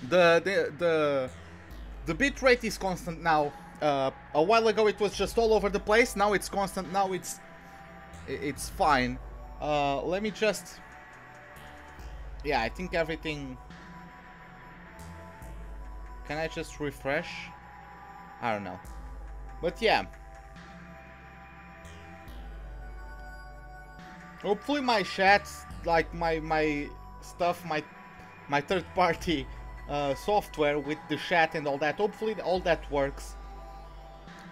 The bit rate is constant now. A while ago it was just all over the place. Now it's constant. Now it's fine. Let me just. Yeah, I think everything. Can I just refresh? I don't know. But yeah. Hopefully my chats, like my stuff, my third party software with the chat and all that, hopefully all that works.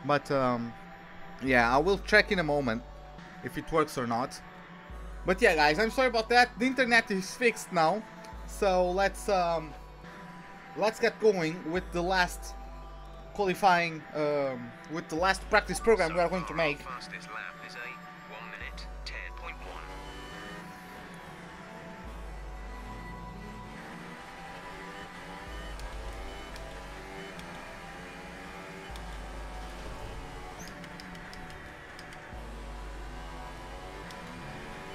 But yeah, I will check in a moment if it works or not. But yeah guys, I'm sorry about that. The internet is fixed now. So let's get going with the last qualifying, with the last practice program we are going to make. Fastest lap is a 1 minute 10.1.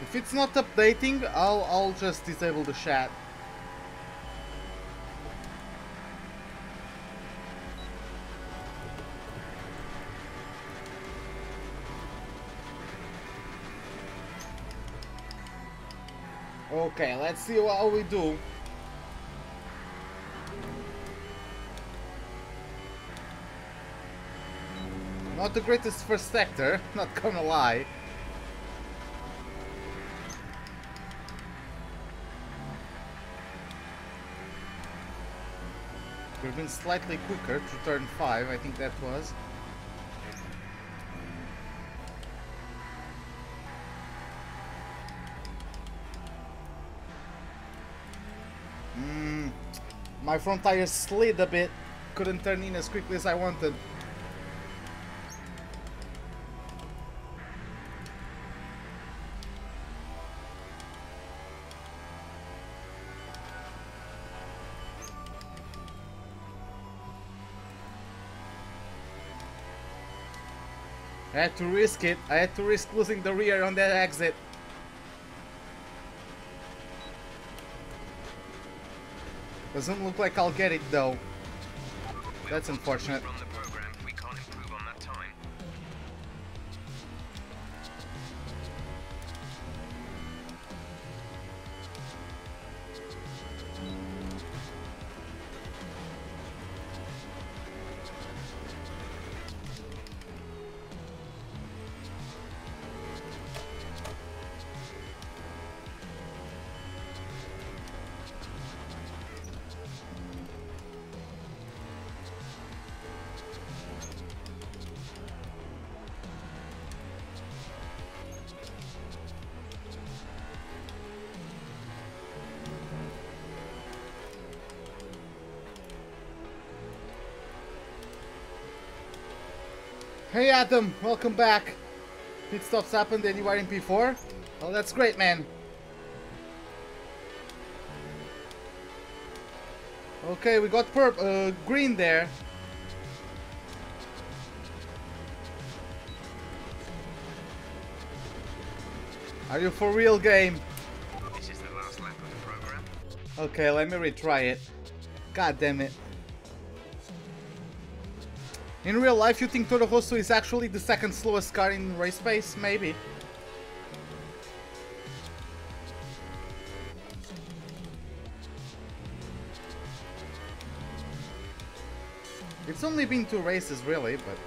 If it's not updating, I'll just disable the chat. Okay, let's see what we do. Not the greatest first sector, not gonna lie. We've been slightly quicker to turn 5, I think that was. My front tire slid a bit, couldn't turn in as quickly as I wanted. I had to risk it. I had to risk losing the rear on that exit. Doesn't look like I'll get it though. That's unfortunate. From the program, we can't improve on that time. Hey Adam, welcome back. Pit stops happened and you are in P4? Oh, that's great, man. Okay, we got green there. Are you for real, game? This is the last lap of the program. Okay, let me retry it. God damn it. In real life, you think Toro Rosso is actually the second slowest car in race pace? Maybe. It's only been 2 races, really, but...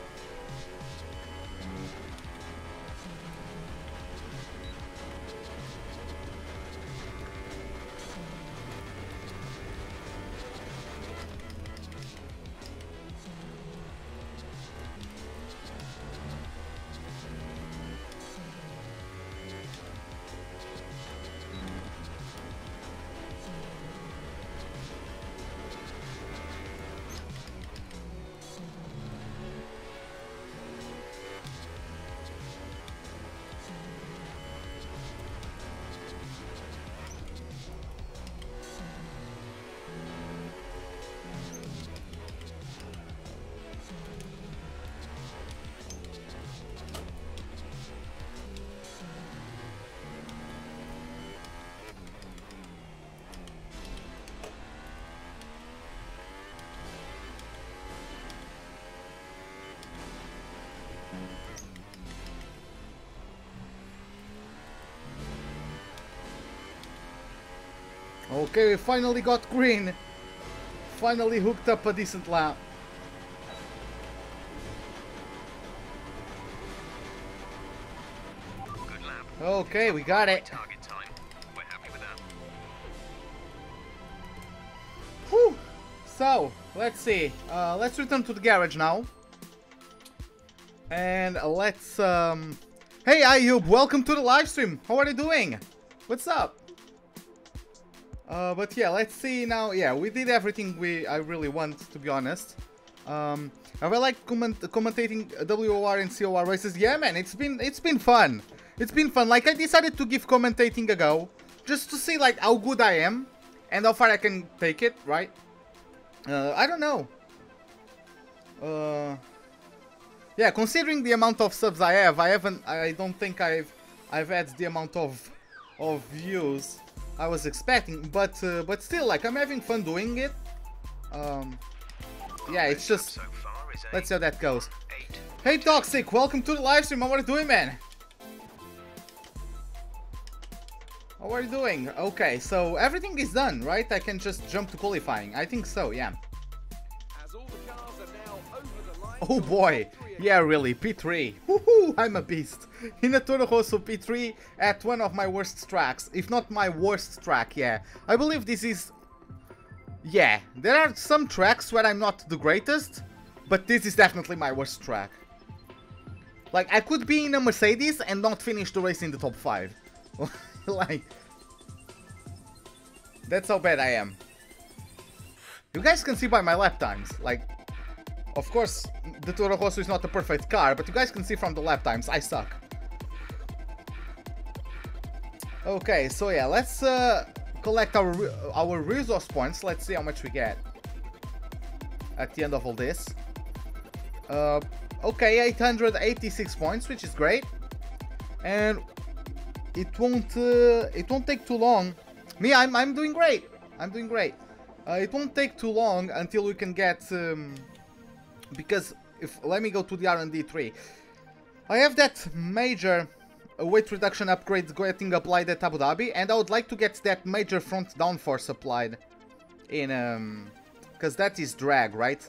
Okay, we finally got green. Finally hooked up a decent lap. Good lap. Okay, we got it. Target time. We're happy with that. Whew. So, let's see. Let's return to the garage now. And let's... Hey Ayub, welcome to the live stream. How are you doing? What's up? But yeah, let's see now. Yeah, we did everything I really want, to be honest. Have I liked commentating WOR and COR races? Yeah, man, it's been fun. It's been fun. Like, I decided to give commentating a go, just to see like how good I am and how far I can take it, right? I don't know. Yeah, considering the amount of subs I have, I don't think I've had the amount of views I was expecting, but still, like, I'm having fun doing it. Yeah, it's just, let's see how that goes. Hey Toxic, welcome to the live stream. How are you doing, man? How are you doing? Okay, so everything is done, right? I can just jump to qualifying. I think so, yeah. Oh boy, yeah, really, P3. Woohoo, I'm a beast. In a Toro Rosso P3 at one of my worst tracks, if not my worst track, yeah. I believe this is... Yeah, there are some tracks where I'm not the greatest, but this is definitely my worst track. Like, I could be in a Mercedes and not finish the race in the top 5. Like, that's how bad I am. You guys can see by my lap times, like... Of course, the Toro Rosso is not a perfect car, but you guys can see from the lap times, I suck. Okay, so yeah, let's collect our resource points. Let's see how much we get at the end of all this. Okay, 886 points, which is great, and it won't take too long. Me, I'm doing great. I'm doing great. It won't take too long until we can get. Because let me go to the R&D tree. I have that major weight reduction upgrade getting applied at Abu Dhabi, and I would like to get that major front downforce applied in because that is drag, right?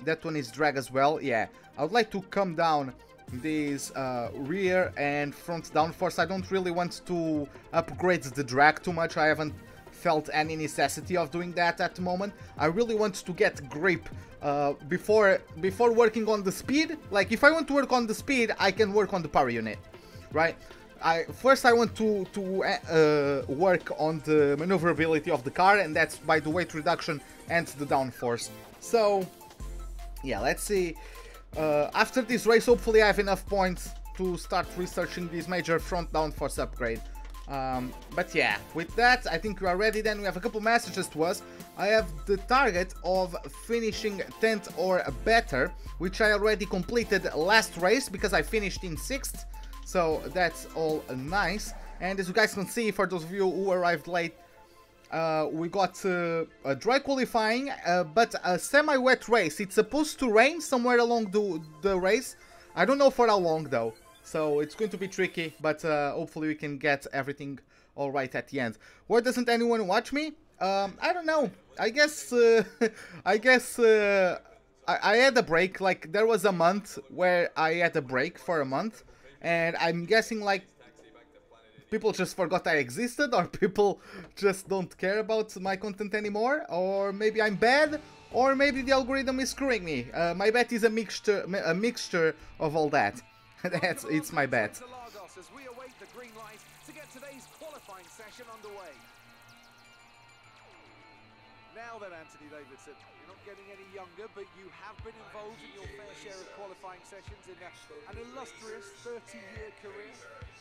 That one is drag as well. Yeah, I would like to come down these rear and front downforce. I don't really want to upgrade the drag too much. I haven't felt any necessity of doing that at the moment. I really want to get grip before working on the speed. Like, if I want to work on the speed, I can work on the power unit, right? First I want to work on the maneuverability of the car, and that's by the weight reduction and the downforce. So yeah, let's see. After this race, hopefully I have enough points to start researching this major front downforce upgrade. But yeah, with that, I think we are ready. Then we have a couple messages to us. I have the target of finishing 10th or better, which I already completed last race because I finished in 6th. So that's all nice. And as you guys can see, for those of you who arrived late, we got a dry qualifying, but a semi-wet race. It's supposed to rain somewhere along the race. I don't know for how long though. So it's going to be tricky, but hopefully we can get everything all right at the end. Why doesn't anyone watch me? I don't know. I guess I had a break. Like, there was a month where I had a break for a month, and I'm guessing like people just forgot I existed, or people just don't care about my content anymore, or maybe I'm bad, or maybe the algorithm is screwing me. My bet is a mixture of all that. It's my bet. As we await the green light to get today's qualifying session underway. Now then, Anthony Davidson, you're not getting any younger, but you have been involved in your fair share of qualifying sessions in an illustrious 30-year career.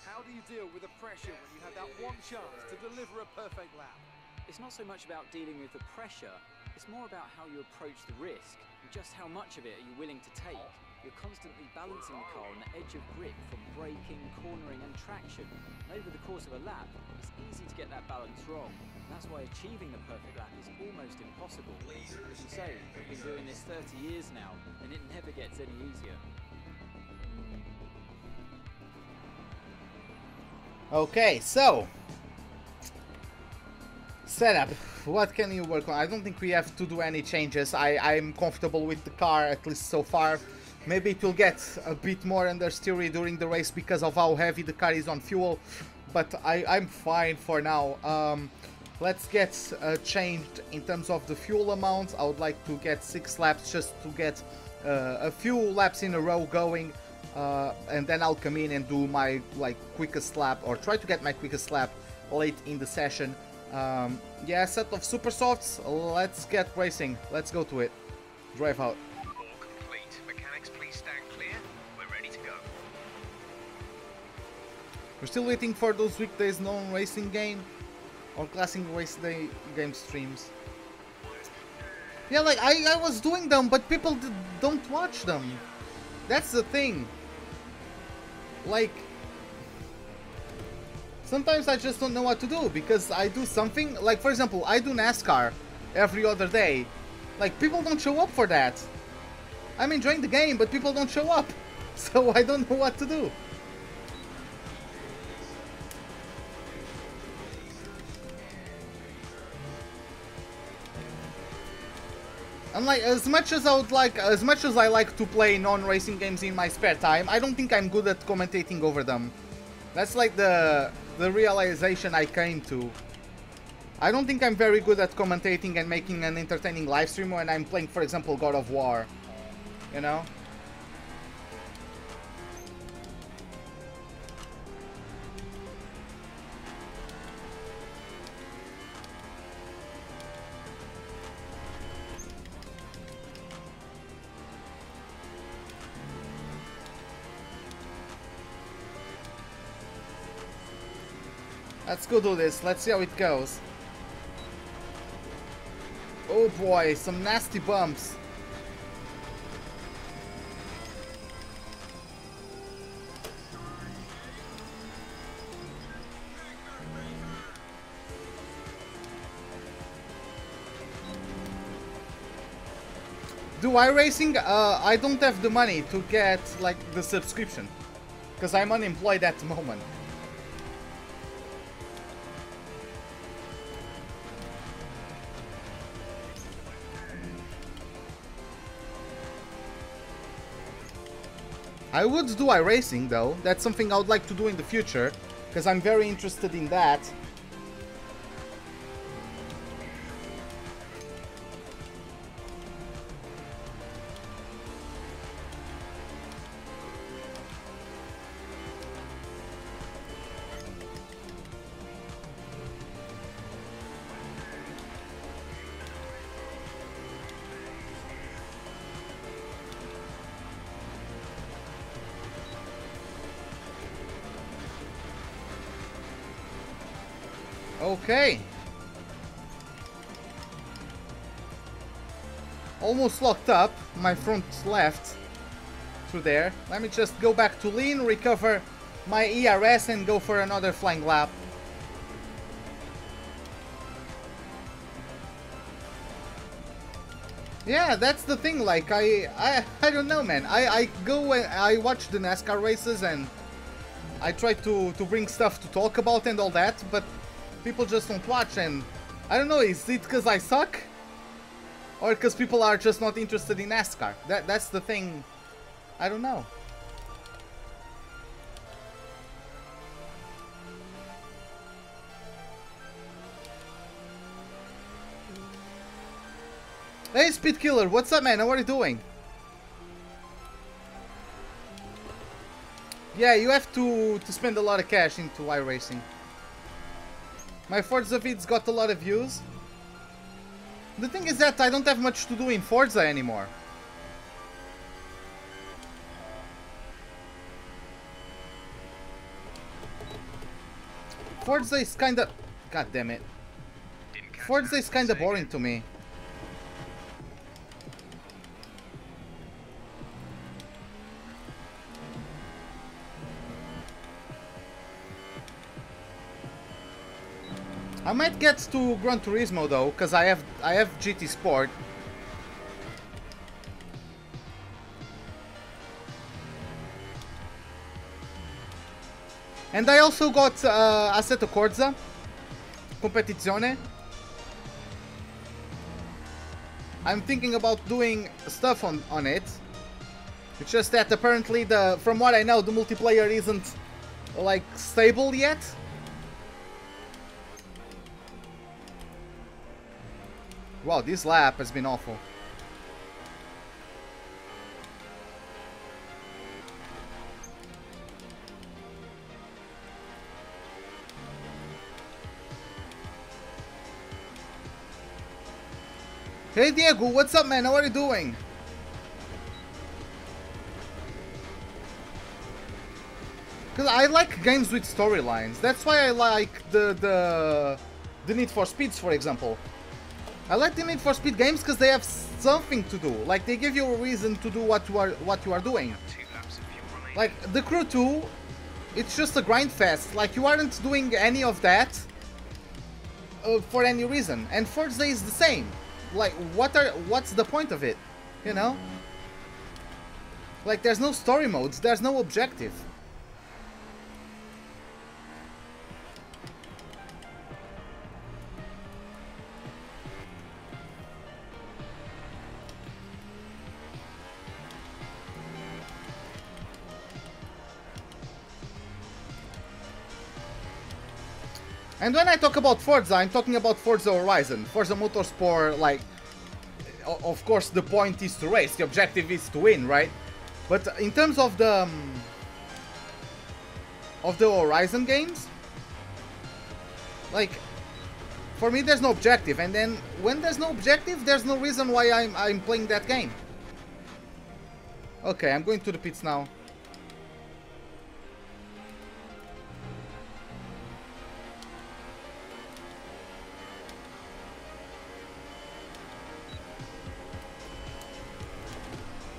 How do you deal with the pressure when you have that one chance to deliver a perfect lap? It's not so much about dealing with the pressure, it's more about how you approach the risk and just how much of it are you willing to take. You're constantly balancing the car on the edge of grip from braking, cornering and traction. And over the course of a lap, it's easy to get that balance wrong. And that's why achieving the perfect lap is almost impossible. As you say, we've been doing this 30 years now, and it never gets any easier. Okay, so Setup. What can you work on? I don't think we have to do any changes. I'm comfortable with the car, at least so far. Maybe it will get a bit more understeery during the race because of how heavy the car is on fuel. But I'm fine for now. Let's get changed in terms of the fuel amount. I would like to get 6 laps just to get a few laps in a row going. And then I'll come in and do my quickest lap, or try to get my quickest lap late in the session. Yeah, set of super softs. Let's get racing. Let's go to it. Drive out. All complete. Mechanics, please stand clear. We're ready to go. We're still waiting for those weekdays non-racing game or classic race day game streams. Yeah, like I was doing them, but people don't watch them. That's the thing. Like, sometimes I just don't know what to do because I do something, like for example, I do NASCAR every other day. Like, people don't show up for that. I'm enjoying the game, but people don't show up. So I don't know what to do. And like, as much as I like to play non-racing games in my spare time, I don't think I'm good at commentating over them. That's like the realization I came to. I don't think I'm very good at commentating and making an entertaining live stream when I'm playing, for example, God of War. You know? Let's go do this. Let's see how it goes. Oh boy, some nasty bumps. Do iRacing? I don't have the money to get like the subscription because I'm unemployed at the moment. I would do iRacing though. That's something I would like to do in the future because I'm very interested in that. Okay. Almost locked up. My front left through there. Let me just go back to lean, recover my ERS and go for another flying lap. Yeah, that's the thing. Like I don't know, man. I go and I watch the NASCAR races and I try to bring stuff to talk about and all that, but people just don't watch, and I don't know, is it because I suck? Or because people are just not interested in NASCAR? That's the thing. I don't know. Hey Speed Killer, what's up man? How are you doing? Yeah, you have to spend a lot of cash into iRacing. My Forza vids got a lot of views. The thing is that I don't have much to do in Forza anymore. Forza is kinda... God damn it. Forza is kinda boring to me. I might get to Gran Turismo though, because I have GT Sport. And I also got Assetto Corsa Competizione. I'm thinking about doing stuff on it. It's just that apparently from what I know, the multiplayer isn't like stable yet. Wow, this lap has been awful. Hey Diego, what's up, man? How are you doing? Because I like games with storylines. That's why I like the Need for Speeds, for example. I like the Need for Speed games because they have something to do. Like, they give you a reason to do what you are doing. Like, the Crew 2, it's just a grind fest. Like, you aren't doing any of that for any reason. And Forza is the same. Like, what's the point of it? You know? Like, there's no story modes, there's no objective. And when I talk about Forza, I'm talking about Forza Horizon. Forza Motorsport, like, of course the point is to race, the objective is to win, right? But in terms of the Horizon games, like, for me there's no objective, and then when there's no objective, there's no reason why I'm playing that game. Okay, I'm going to the pits now.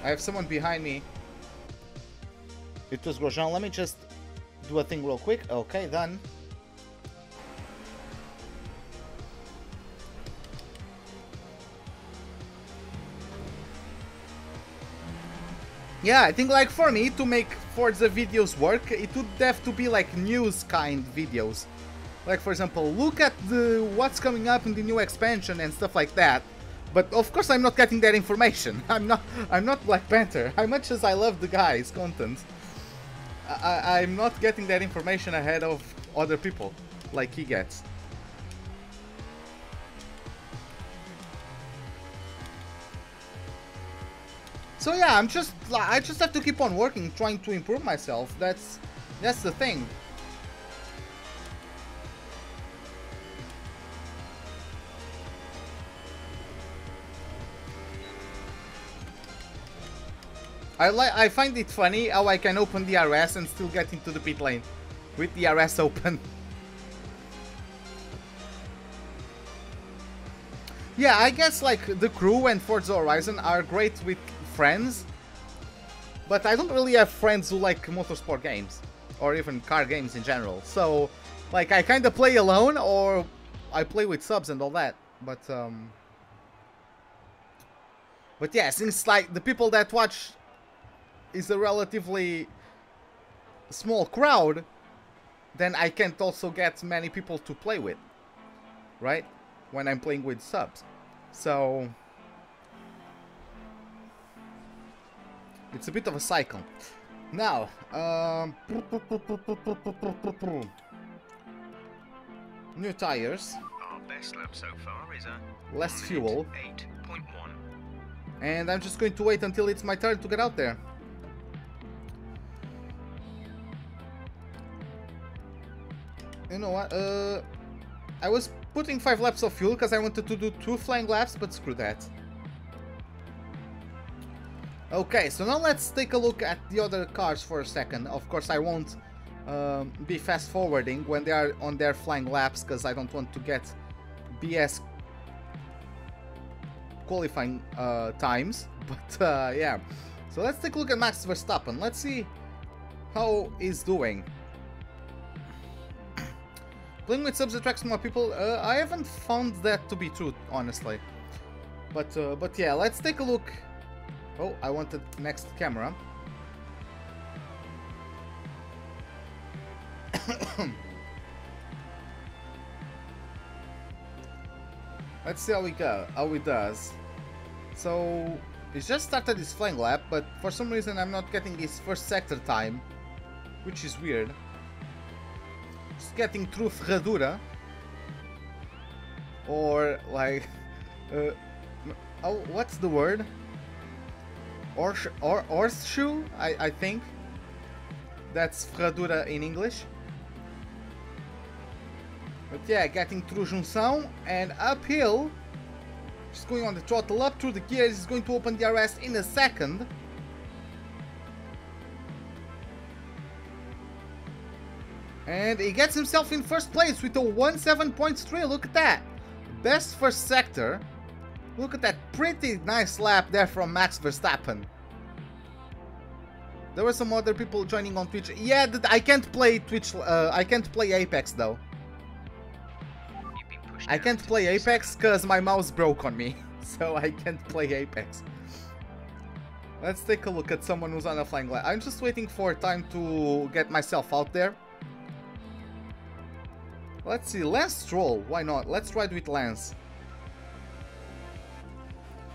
I have someone behind me. It was Grosjean. Let me just do a thing real quick. Okay, done. Yeah, I think like for me to make Forza videos work, it would have to be like news kind videos. Like for example, look at what's coming up in the new expansion and stuff like that. But of course I'm not getting that information. I'm not Black Panther. As much as I love the guy's content, I'm not getting that information ahead of other people like he gets. So yeah, I just have to keep on working, trying to improve myself. That's the thing. I find it funny how I can open the RS and still get into the pit lane with the RS open. Yeah, I guess like the Crew and Forza Horizon are great with friends, but I don't really have friends who like motorsport games or even car games in general. So like I kind of play alone or I play with subs and all that. But yeah, since like the people that watch is a relatively small crowd, then I can't also get many people to play with, right? When I'm playing with subs. So it's a bit of a cycle. Now, new tires. Our best lap so far is a less fuel. 8.1. And I'm just going to wait until it's my turn to get out there. You know what? I was putting 5 laps of fuel because I wanted to do 2 flying laps, but screw that. Okay, so now let's take a look at the other cars for a second. Of course, I won't be fast forwarding when they are on their flying laps because I don't want to get BS qualifying times. But yeah, so let's take a look at Max Verstappen. Let's see how he's doing. Playing with subs attracts more people. I haven't found that to be true, honestly. But yeah, let's take a look. Oh, I wanted next camera. Let's see how we go. How he does. So he's just started his flying lap, but for some reason I'm not getting his first sector time, which is weird. Just getting through Ferradura, or like, oh, what's the word? Horseshoe, I think. That's Ferradura in English. But yeah, getting through Junção and uphill. Just going on the throttle up through the gears. He's going to open the RS in a second. And he gets himself in first place with a 1.7.3. Look at that. Best first sector. Look at that pretty nice lap there from Max Verstappen. There were some other people joining on Twitch. Yeah, I can't play Twitch. I can't play Apex though. I can't play Apex because my mouse broke on me. So I can't play Apex. Let's take a look at someone who's on a flying lap. I'm just waiting for time to get myself out there. Let's see, Lance Stroll, why not? Let's ride with Lance.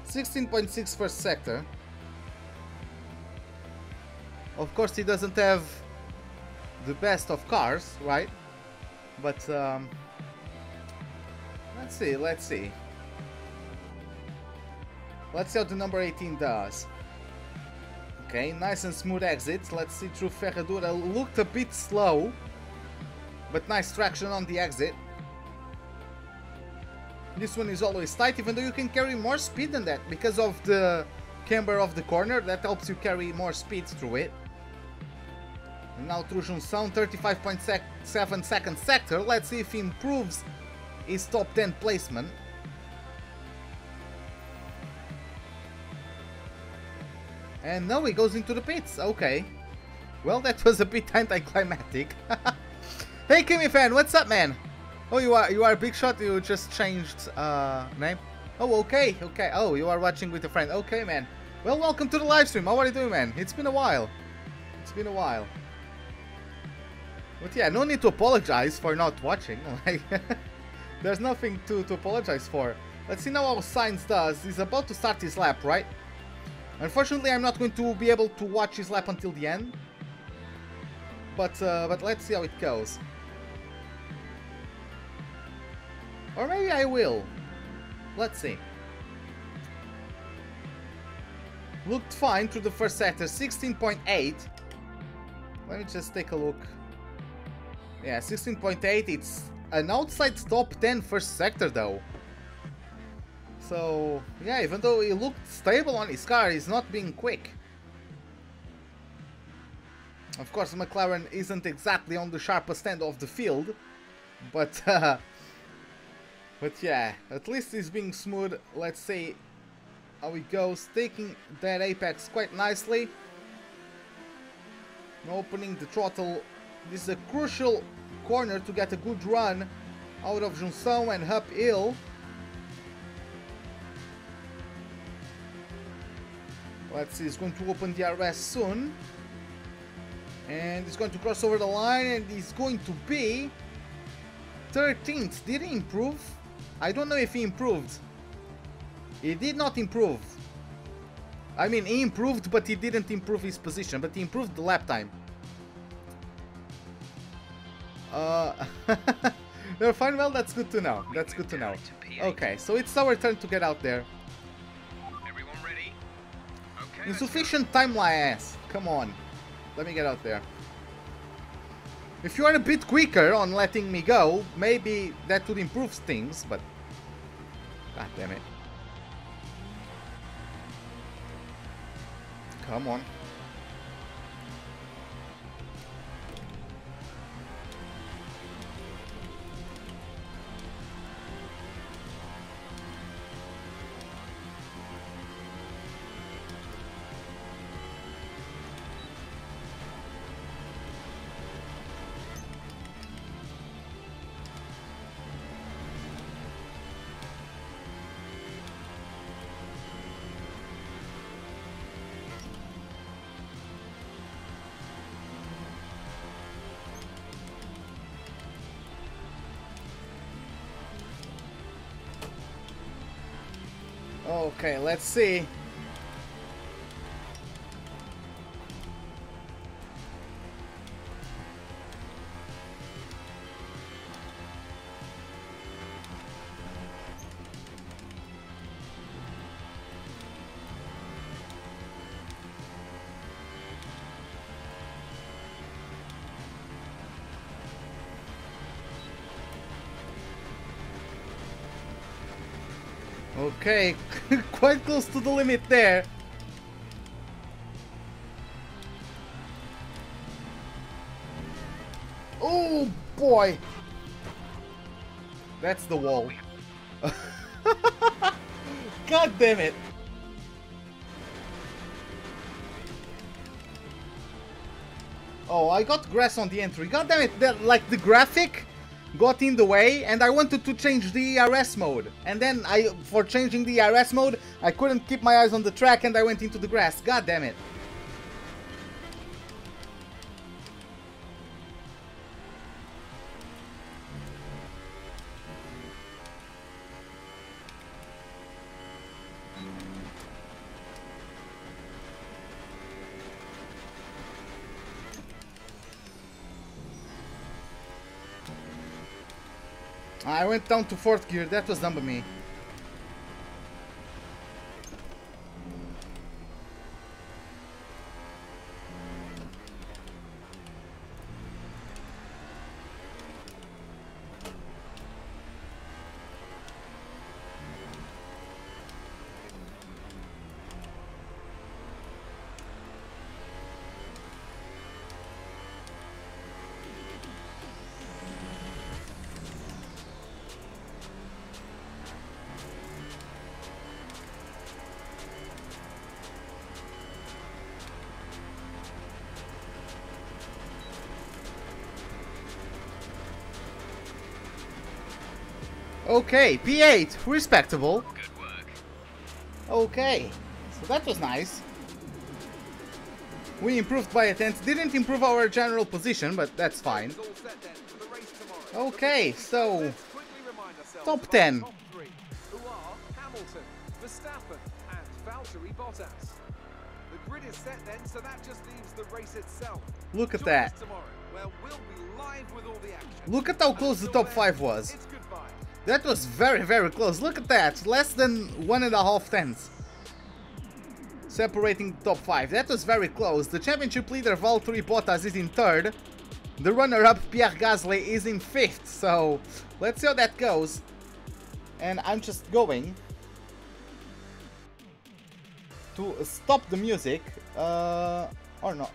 16.6 first sector. Of course he doesn't have the best of cars, right? But let's see. Let's see how the number 18 does. Okay, nice and smooth exit. Let's see through Ferradura. Looked a bit slow, but nice traction on the exit. This one is always tight, even though you can carry more speed than that because of the camber of the corner. That helps you carry more speed through it. And now through Junção, 35.7 second sector. Let's see if he improves his top 10 placement. And now he goes into the pits. Okay. Well, that was a bit anticlimactic. Hey Kimi fan, what's up, man? Oh, you are Big Shot. You just changed name. Oh, okay. Oh, you are watching with a friend. Okay, man. Well, welcome to the live stream. How are you doing, man? It's been a while. But yeah, no need to apologize for not watching. Like, there's nothing to apologize for. Let's see now how Sainz does. He's about to start his lap, right? Unfortunately, I'm not going to be able to watch his lap until the end. But let's see how it goes. Or maybe I will. Let's see. Looked fine through the first sector, 16.8. Let me just take a look. Yeah, 16.8. It's an outside top 10 first sector though. So, yeah, even though he looked stable on his car, he's not being quick. Of course, McLaren isn't exactly on the sharpest end of the field, but yeah, at least he's being smooth. Let's see how he goes, taking that apex quite nicely. Opening the throttle. This is a crucial corner to get a good run out of Junção and uphill. Let's see, he's going to open the RS soon. And he's going to cross over the line and he's going to be 13th. Did he improve? I don't know if he improved. He did not improve. I mean, he improved, but he didn't improve his position. But he improved the lap time. They're fine. Well, that's good to know. That's good to know. Okay, so it's our turn to get out there. Everyone ready? Okay. Insufficient time, my ass. Come on. Let me get out there. If you are a bit quicker on letting me go, maybe that would improve things, but... God damn it. Come on. Okay, let's see. Okay, quite close to the limit there. Oh boy! That's the wall. God damn it! Oh, I got grass on the entry. God damn it! Like the graphic got in the way, and I wanted to change the ERS mode. And then for changing the ERS mode, I couldn't keep my eyes on the track, and I went into the grass. God damn it! I went down to 4th gear, that was dumb of me. Okay, P8, respectable. Good work. Okay, so that was nice. We improved by a tenth. Didn't improve our general position, but that's fine. Okay, so top 10. Top 3, who are Hamilton, Verstappen, and Valtteri Bottas. The grid is set then, so that just leaves the race itself. Look at Join that. us tomorrow, where we'll be live with all the action. Look at how close the top 5 was. It's goodbye. That was very, very close. Look at that. Less than 1.5 tenths. Separating the top 5. That was very close. The championship leader, Valtteri Bottas, is in 3rd. The runner-up, Pierre Gasly, is in 5th. So, let's see how that goes. And I'm just going to stop the music. Or not.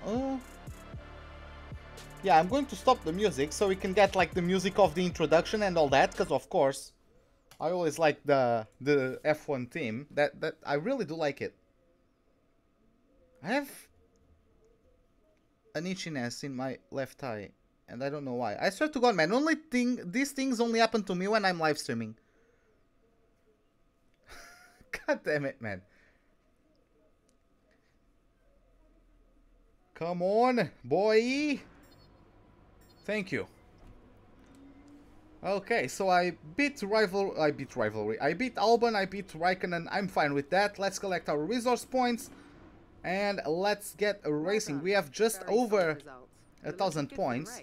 Yeah, I'm going to stop the music so we can get like the music of the introduction and all that, because of course I always like the F1 theme. That I really do like it. I have an itchiness in my left eye and I don't know why. I swear to God, man, these things only happen to me when I'm live streaming. God damn it, man. Come on, boy. Thank you. Okay, so I beat Albon, I beat Raikkonen, I'm fine with that. Let's collect our resource points and let's get racing. We have just over 1,000 points.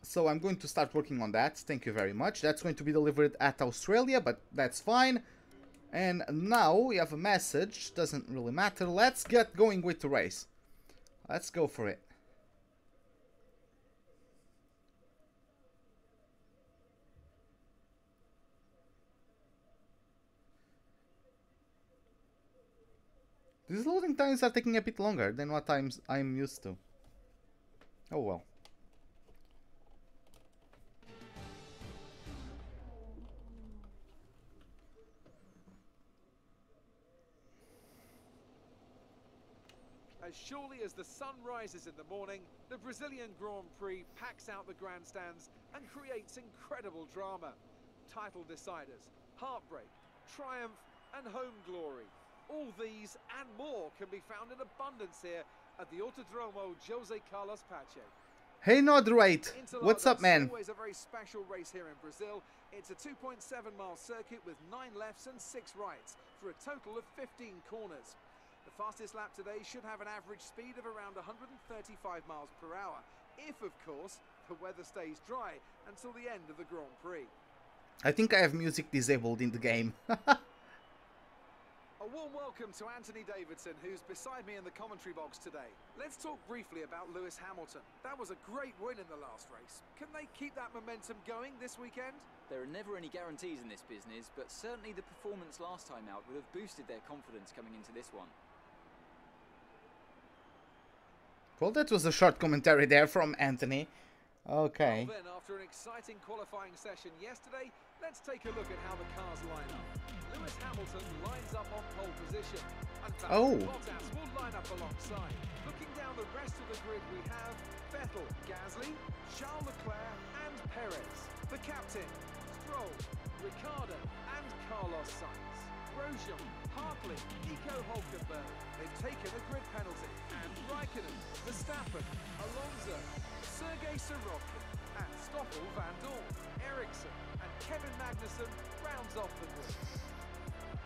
So I'm going to start working on that. Thank you very much. That's going to be delivered at Australia, but that's fine. And now we have a message, doesn't really matter. Let's get going with the race. Let's go for it. These loading times are taking a bit longer than what I'm used to. Oh well. As surely as the sun rises in the morning, the Brazilian Grand Prix packs out the grandstands and creates incredible drama. Title deciders, heartbreak, triumph, and home glory. All these and more can be found in abundance here at the Autodromo Jose Carlos Pache. Hey Nodrate, what's up, man? Always a very special race here in Brazil. It's a 2.7-mile circuit with 9 lefts and 6 rights for a total of 15 corners. The fastest lap today should have an average speed of around 135 miles per hour, if of course the weather stays dry until the end of the Grand Prix. I think I have music disabled in the game. A warm welcome to Anthony Davidson, who's beside me in the commentary box today. Let's talk briefly about Lewis Hamilton. That was a great win in the last race. Can they keep that momentum going this weekend? There are never any guarantees in this business, but certainly the performance last time out would have boosted their confidence coming into this one. Well, that was a short commentary there from Anthony. Okay. Well then, after an exciting qualifying session yesterday, let's take a look at how the cars line up. Lewis Hamilton lines up on pole position. And Bottas will line up alongside. Looking down the rest of the grid, we have Vettel, Gasly, Charles Leclerc and Perez. The captain, Stroll, Ricciardo and Carlos Sainz. Grosjean, Hartley, Nico Hulkenberg. They've taken a grid penalty. And Raikkonen, Verstappen, Alonso, Sergio Sorokin and Stoffel Van Dorn, Ericsson and Kevin Magnussen rounds off the grid.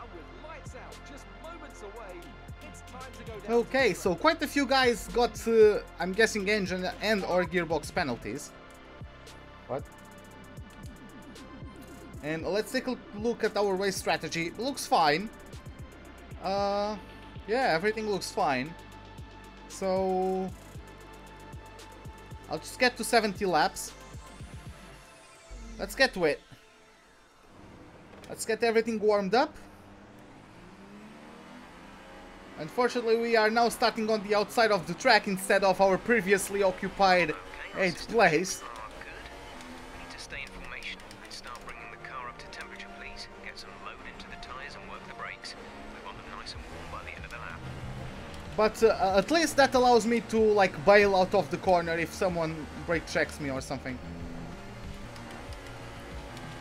And with lights out just moments away, it's time to go down. Okay, so quite a few guys got, I'm guessing, engine and or gearbox penalties. What? And let's take a look at our race strategy. It looks fine. Yeah, everything looks fine. So I'll just get to 70 laps. Let's get to it. Let's get everything warmed up. Unfortunately, we are now starting on the outside of the track instead of our previously occupied 8th place. We need to stay in formation and start bringing the car up to temperature, please. Get some load into the tyres and work the brakes. We want them nice and warm by the end of the lap. But at least that allows me to, like, bail out of the corner if someone brake checks me or something.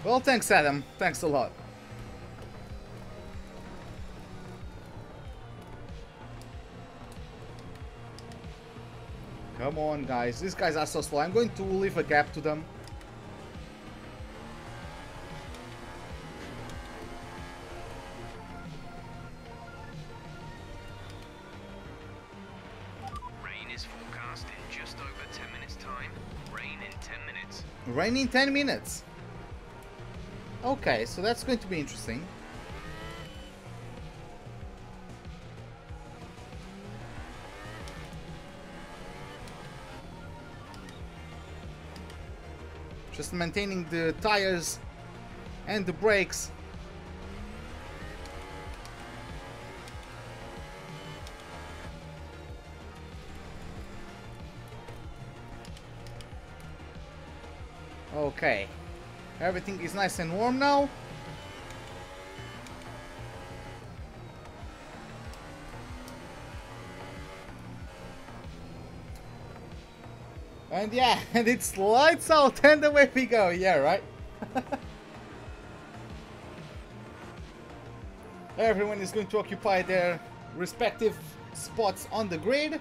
Well, thanks, Adam. Thanks a lot. Come on, guys. These guys are so slow. I'm going to leave a gap to them. Rain is forecast in just over 10 minutes' time. Rain in 10 minutes. Rain in 10 minutes. Okay, so that's going to be interesting. Just maintaining the tires and the brakes. Okay. Everything is nice and warm now. And yeah, and it's lights out and away we go. Yeah, right? Everyone is going to occupy their respective spots on the grid.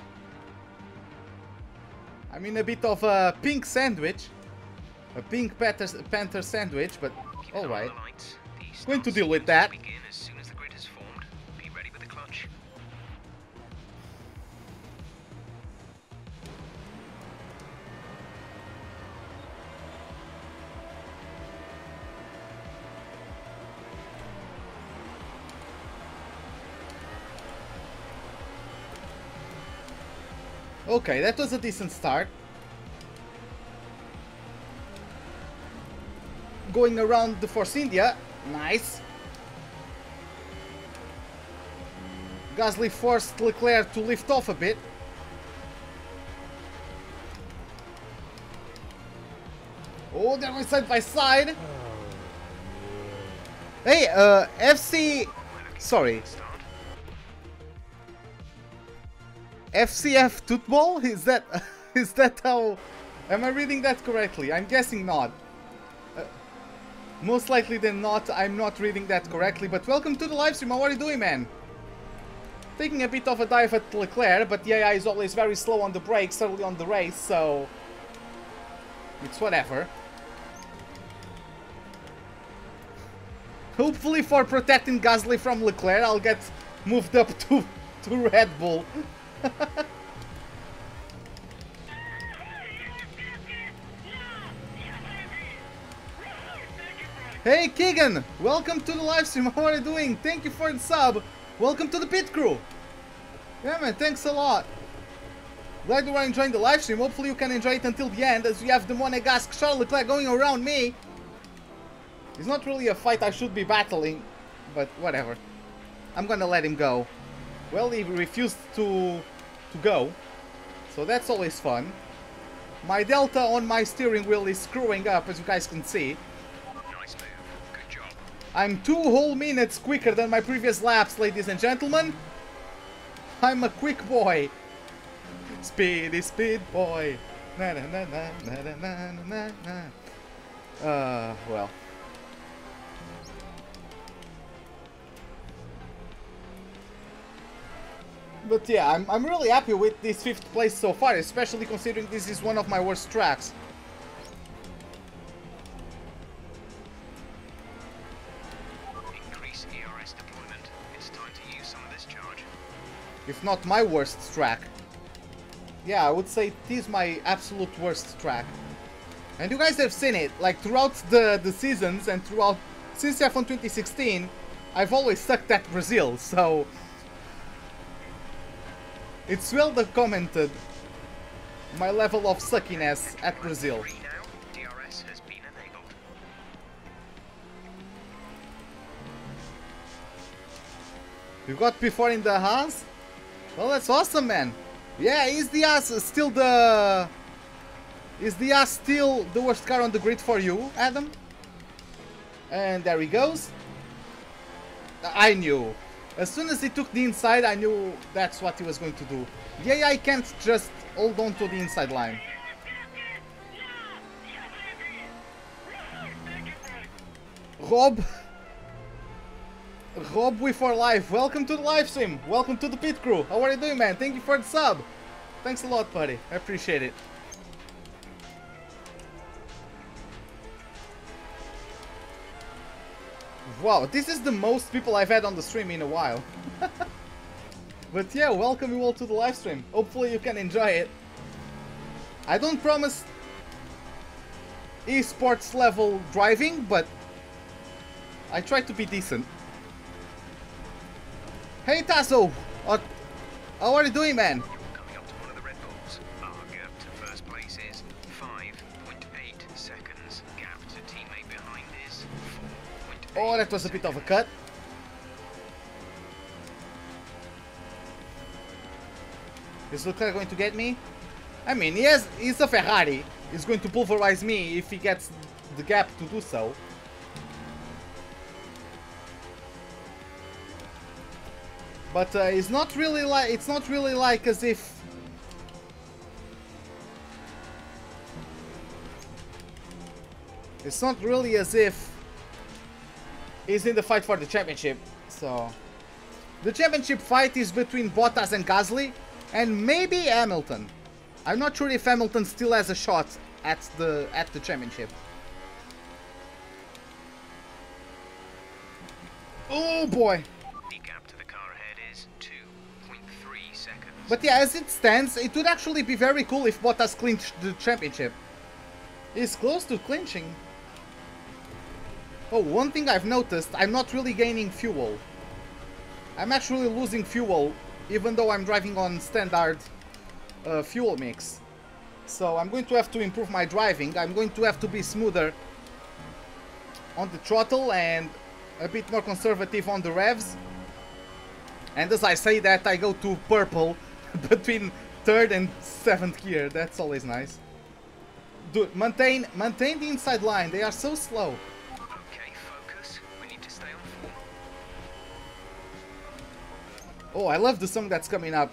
I'm in a bit of a pink sandwich. A pink panther sandwich, but alright. Going to deal with that. Begin as soon as the grid is formed. Be ready with the clutch. Okay, that was a decent start. Going around the Force India, nice. Gasly forced Leclerc to lift off a bit. Oh, they went side by side. Hey, FC... Sorry. FCF football? Is that how... Am I reading that correctly? I'm guessing not. Most likely than not, I'm not reading that correctly, but welcome to the live stream. How are you doing, man? Taking a bit of a dive at Leclerc, but the AI is always very slow on the brakes early on the race, so It's whatever. Hopefully for protecting Gasly from Leclerc, I'll get moved up to Red Bull. Hey Keegan, welcome to the live stream. How are you doing? Thank you for the sub. Welcome to the pit crew. Yeah man, thanks a lot. Glad you are enjoying the live stream. Hopefully you can enjoy it until the end, as we have the Monegasque Charles Leclerc going around me. It's not really a fight I should be battling, but whatever. I'm gonna let him go. Well, he refused to go, so that's always fun. My delta on my steering wheel is screwing up, as you guys can see. Nice move. Good job. I'm 2 whole minutes quicker than my previous laps, ladies and gentlemen. I'm a quick boy. Speedy speed boy. Na na na na na na na na. Well. But yeah, I'm really happy with this 5th place so far, especially considering this is one of my worst tracks. Increase ERS deployment. It's time to use some of this charge. If not my worst track. Yeah, I would say it is my absolute worst track. And you guys have seen it, like throughout the seasons and throughout, since F1 2016, I've always sucked at Brazil, so... It's well documented, my level of suckiness at Brazil. Now, DRS has been enabled. You got P4 in the Haas? Well, that's awesome, man. Yeah, is the Haas still the... Is the Haas still the worst car on the grid for you, Adam? And there he goes. I knew. As soon as he took the inside, I knew that's what he was going to do. The AI can't just hold on to the inside line. Rob with our live. Welcome to the live stream. Welcome to the pit crew. How are you doing, man? Thank you for the sub. Thanks a lot, buddy. I appreciate it. Wow, this is the most people I've had on the stream in a while. But yeah, welcome you all to the live stream. Hopefully you can enjoy it. I don't promise esports level driving, but I try to be decent. Hey Tasso! How are you doing, man? You're coming up to one of the Red Bulls. Our gap to first place is 5.8 seconds. Gap to teammate behind is 4.8. Oh, that was a bit of a cut. Is Leclerc going to get me? I mean, he's a Ferrari. He's going to pulverize me if he gets the gap to do so. But it's not really like as if he's in the fight for the championship. So the championship fight is between Bottas and Gasly, and maybe Hamilton. I'm not sure if Hamilton still has a shot at the championship. Oh boy. The gap to the car ahead is 2.3 seconds. But yeah, as it stands, it would actually be very cool if Bottas clinched the championship. He's close to clinching. Oh, one thing I've noticed, I'm not really gaining fuel. I'm actually losing fuel, even though I'm driving on standard fuel mix. So I'm going to have to improve my driving. I'm going to have to be smoother on the throttle and a bit more conservative on the revs. And as I say that, I go to purple between 3rd and 7th gear. That's always nice. Dude, maintain the inside line. They are so slow. Okay, focus. We need to stay on form. Oh, I love the song that's coming up.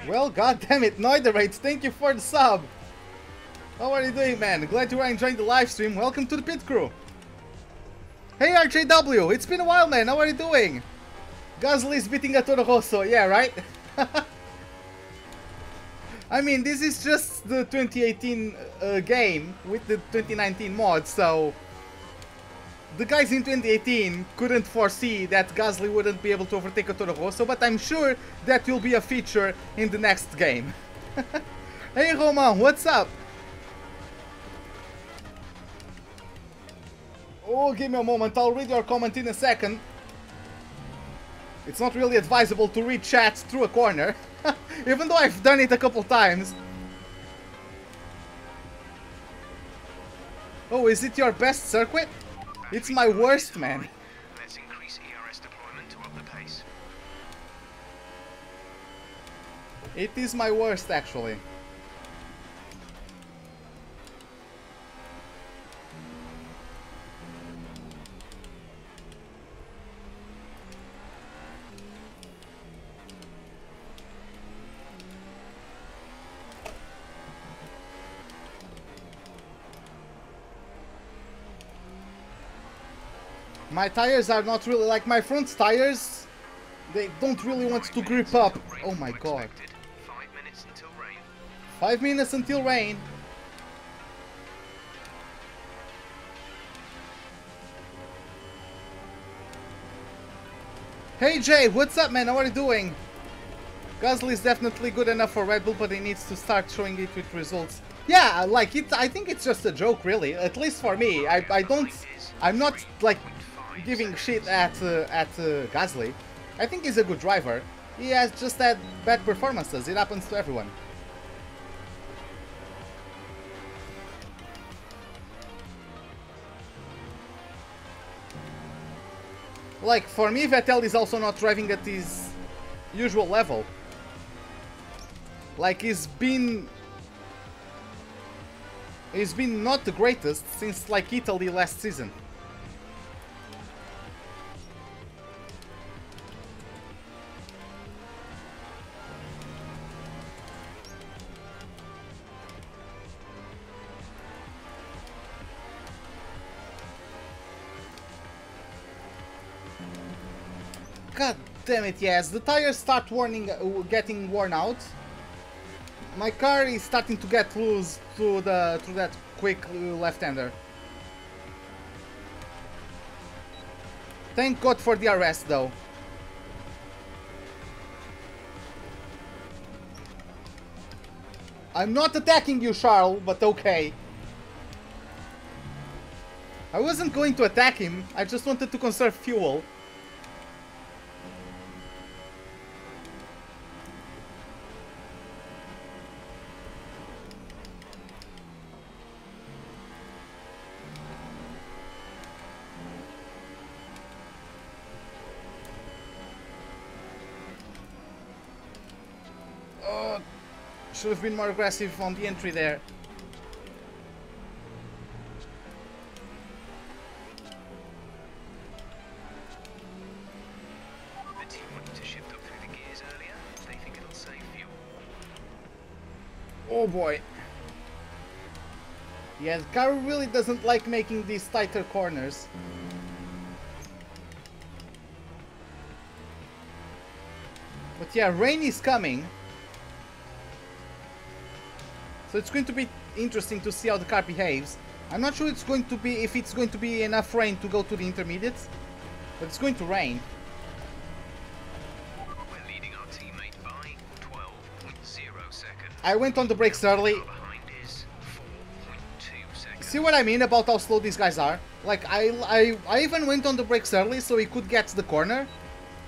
Well, goddammit, Noiderates, thank you for the sub. How are you doing, man? Glad you are enjoying the live stream. Welcome to the pit crew. Hey, RJW, it's been a while, man. How are you doing? Gasly is beating a Toro Rosso, yeah, right? I mean, this is just the 2018 game with the 2019 mod, so the guys in 2018 couldn't foresee that Gasly wouldn't be able to overtake a Toro Rosso, but I'm sure that will be a feature in the next game. Hey Romain, what's up? Oh, give me a moment, I'll read your comment in a second. It's not really advisable to read chats through a corner, even though I've done it a couple times. Oh, is it your best circuit? It's my worst, man. Let's increase ERS deployment to up the pace. It is my worst, actually. My tires are not really like my front tires. They don't really want to grip up. Oh my god. 5 minutes until rain. 5 minutes until rain. Hey Jay, what's up, man? How are you doing? Gasly is definitely good enough for Red Bull, but he needs to start showing it with results. Yeah, like it. I think it's just a joke, really. At least for me. I'm not like giving shit at Gasly. I think he's a good driver. He has just had bad performances. It happens to everyone. Like, for me, Vettel is also not driving at his usual level. Like, he's been not the greatest since, like, Italy last season. God damn it, yes. The tires start getting worn out. My car is starting to get loose through that quick left-hander. Thank God for the arrest, though. I'm not attacking you, Charles, but okay. I wasn't going to attack him. I just wanted to conserve fuel. Should have been more aggressive on the entry there. The team wanted to shift up through the gears earlier. They think it'll save fuel. Oh boy. Yeah, the car really doesn't like making these tighter corners. But yeah, rain is coming. So it's going to be interesting to see how the car behaves. I'm not sure if it's going to be enough rain to go to the intermediates, but it's going to rain. We're leading our teammate by 12.0 seconds. I went on the brakes early. Behind is 4.2 seconds. See what I mean about how slow these guys are? Like, I even went on the brakes early so he could get the corner,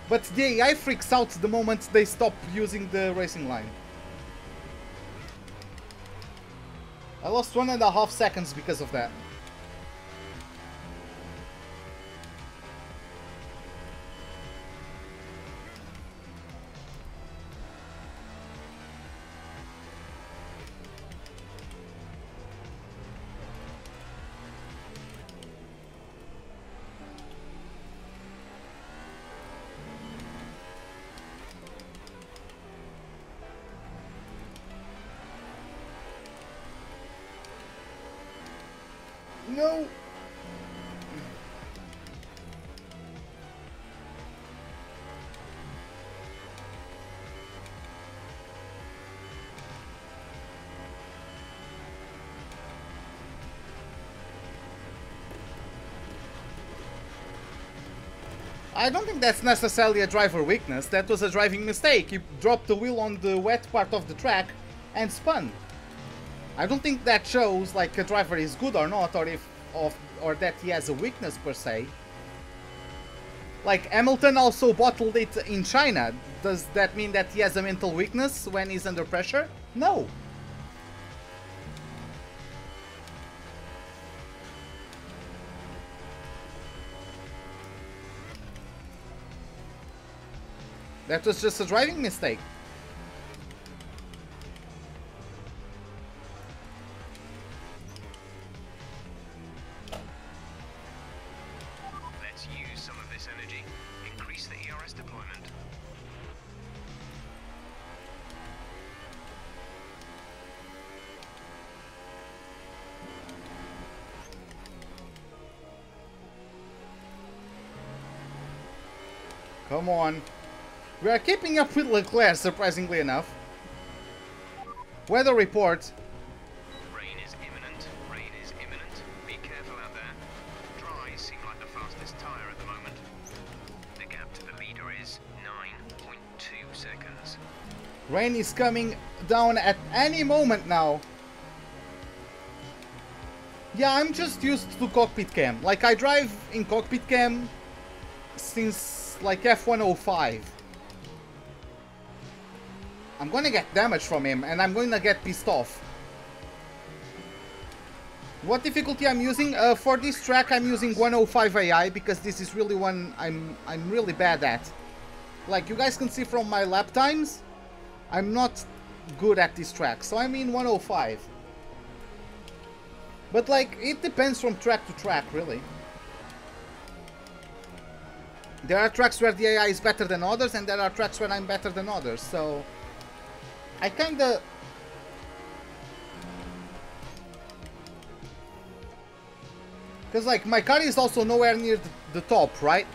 but the AI freaks out the moment they stop using the racing line. I lost 1.5 seconds because of that. No! I don't think that's necessarily a driver weakness. That was a driving mistake. He dropped the wheel on the wet part of the track and spun. I don't think that shows like a driver is good or not, or that he has a weakness per se. Like Hamilton also bottled it in China. Does that mean that he has a mental weakness when he's under pressure? No. That was just a driving mistake. Let's use some of this energy. Increase the ERS deployment. Come on. We are keeping up with Leclerc, surprisingly enough. Weather report. Rain is imminent. Rain is imminent. Be careful out there. Dries seem like the fastest tyre at the moment. The gap to the leader is 9.2 seconds. Rain is coming down at any moment now. Yeah, I'm just used to cockpit cam. Like, I drive in cockpit cam since, like, F105. I'm gonna get damage from him, and I'm gonna get pissed off. What difficulty I'm using? For this track, I'm using 105 AI, because this is really one I'm really bad at. Like, you guys can see from my lap times, I'm not good at this track, so I'm in 105. But, like, it depends from track to track, really. There are tracks where the AI is better than others, and there are tracks where I'm better than others, so... I kinda... Because, like, my car is also nowhere near the top, right?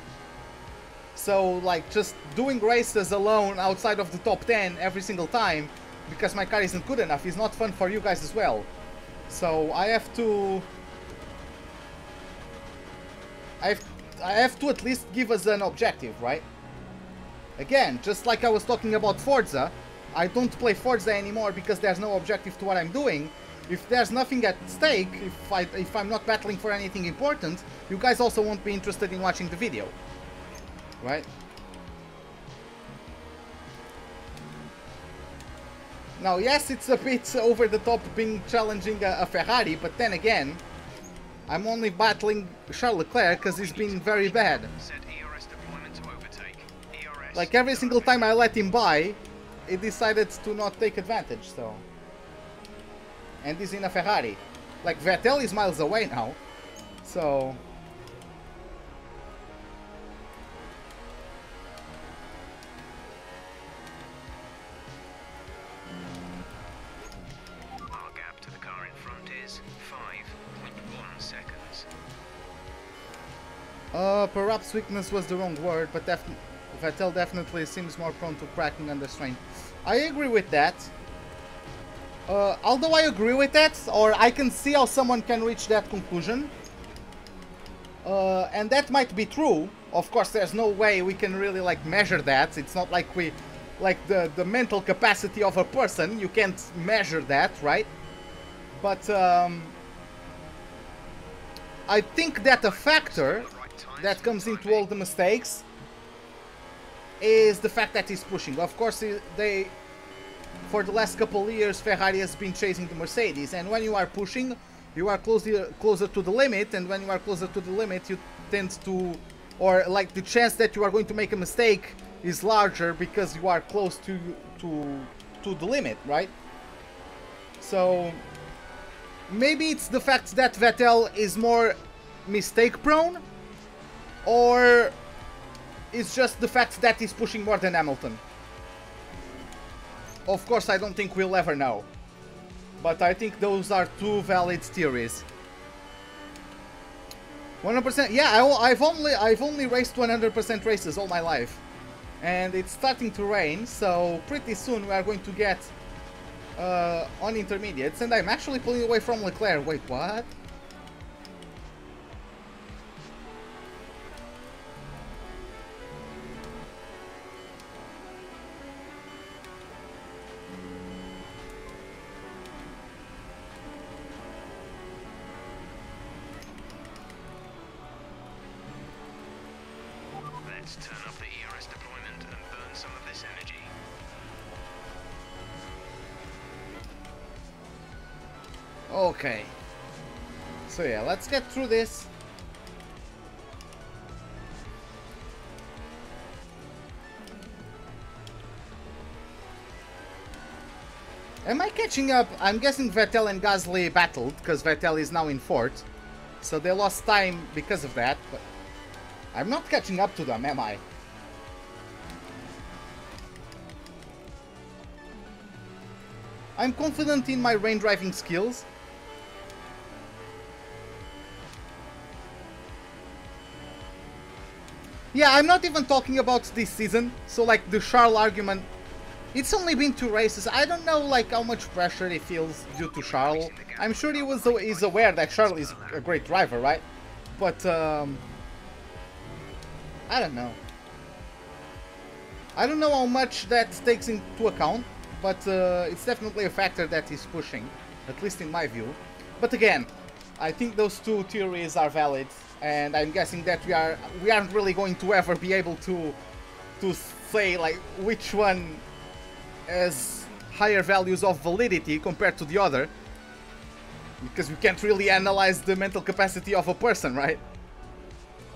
So, like, just doing races alone outside of the top 10 every single time, because my car isn't good enough, is not fun for you guys as well. So, I have to at least give us an objective, right? Again, just like I was talking about Forza, I don't play Forza anymore because there's no objective to what I'm doing. If there's nothing at stake, if I'm not battling for anything important, you guys also won't be interested in watching the video, right? Now, yes, it's a bit over the top being challenging a Ferrari, but then again, I'm only battling Charles Leclerc because he's been very bad. Set ERS deployment to overtake. ERS Like every single time I let him by, he decided to not take advantage, so... And he's in a Ferrari. Like, Vettel is miles away now, so... Our gap to the car in front is 5.1 seconds. Perhaps weakness was the wrong word, but Vettel definitely seems more prone to cracking under strain. I agree with that. Although I agree with that, or I can see how someone can reach that conclusion. And that might be true. Of course, there's no way we can really, like, measure that. It's not like we... Like, the mental capacity of a person, you can't measure that, right? But, I think that a factor that comes into all the mistakes is the fact that he's pushing. Of course, for the last couple of years, Ferrari has been chasing the Mercedes, and when you are pushing, you are closer to the limit, and when you are closer to the limit, you tend to, or like the chance that you are going to make a mistake is larger because you are close to the limit, right? So maybe it's the fact that Vettel is more mistake prone, or it's just the fact that he's pushing more than Hamilton. Of course, I don't think we'll ever know, but I think those are two valid theories. 100%. Yeah, I've only raced 100% races all my life, and it's starting to rain, so pretty soon we are going to get on intermediates, and I'm actually pulling away from Leclerc. Wait, what? Let's turn up the ERS deployment and burn some of this energy. Okay. So yeah, let's get through this. Am I catching up? I'm guessing Vettel and Gasly battled, because Vettel is now in fourth. So they lost time because of that, but I'm not catching up to them, am I? I'm confident in my rain driving skills. Yeah, I'm not even talking about this season, so like the Charles argument, it's only been 2 races. I don't know like how much pressure he feels due to Charles. I'm sure he's aware that Charles is a great driver, right? But I don't know. I don't know how much that takes into account, but it's definitely a factor that he's pushing, at least in my view. But again, I think those 2 theories are valid, and I'm guessing that we aren't really going to ever be able to say like which one has higher values of validity compared to the other, because we can't really analyze the mental capacity of a person, right?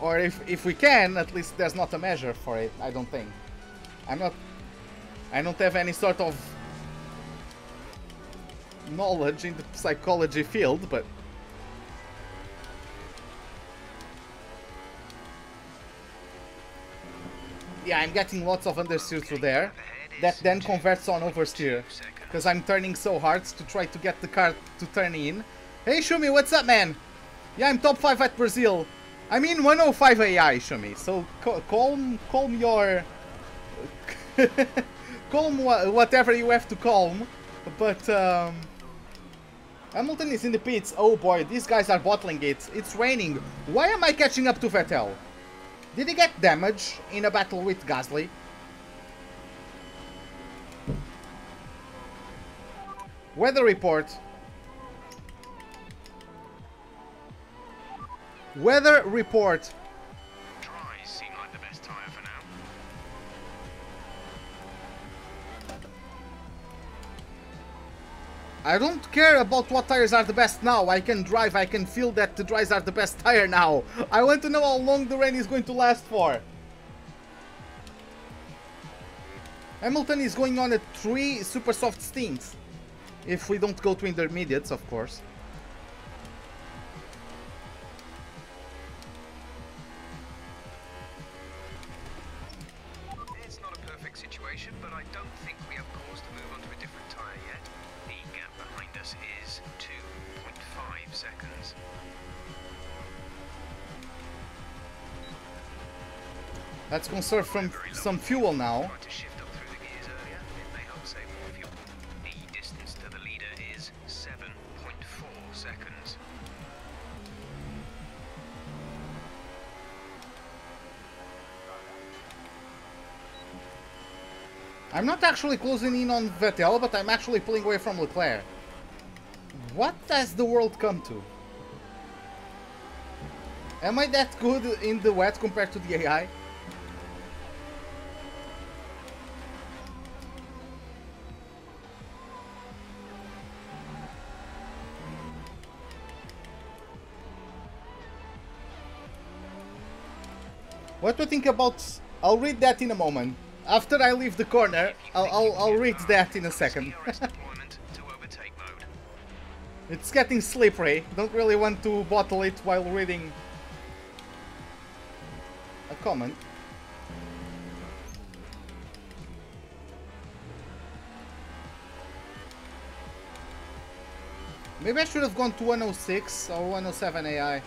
Or if we can, at least there's not a measure for it, I don't think. I don't have any sort of knowledge in the psychology field, but yeah, I'm getting lots of understeer through there. That then converts on oversteer, because I'm turning so hard to try to get the car to turn in. Hey Shumi, what's up, man? Yeah, I'm top 5 at Brazil. I'm in 105 AI, Shumi, so calm your... calm whatever you have to calm, but Hamilton is in the pits. Oh boy, these guys are bottling it. It's raining. Why am I catching up to Vettel? Did he get damage in a battle with Gasly? Weather report. Weather report. Dries seem like the best tyre for now. I don't care about what tires are the best now. I can drive, I can feel that the dries are the best tire now. I want to know how long the rain is going to last for. Hamilton is going on a 3 super soft stints. If we don't go to intermediates, of course. It's not a perfect situation, but I don't think we have cause to move on to a different tyre yet. The gap behind us is 2.5 seconds. Let's conserve from some fuel now. Tried to shift up through the gears earlier. It may help save more fuel. The distance to the leader is 7.4 seconds. I'm not actually closing in on Vettel, but I'm actually pulling away from Leclerc. What has the world come to? Am I that good in the wet compared to the AI? What do you think about... I'll read that in a moment. After I leave the corner, I'll read that in a second. It's getting slippery. Don't really want to bottle it while reading a comment. Maybe I should have gone to 106 or 107 AI.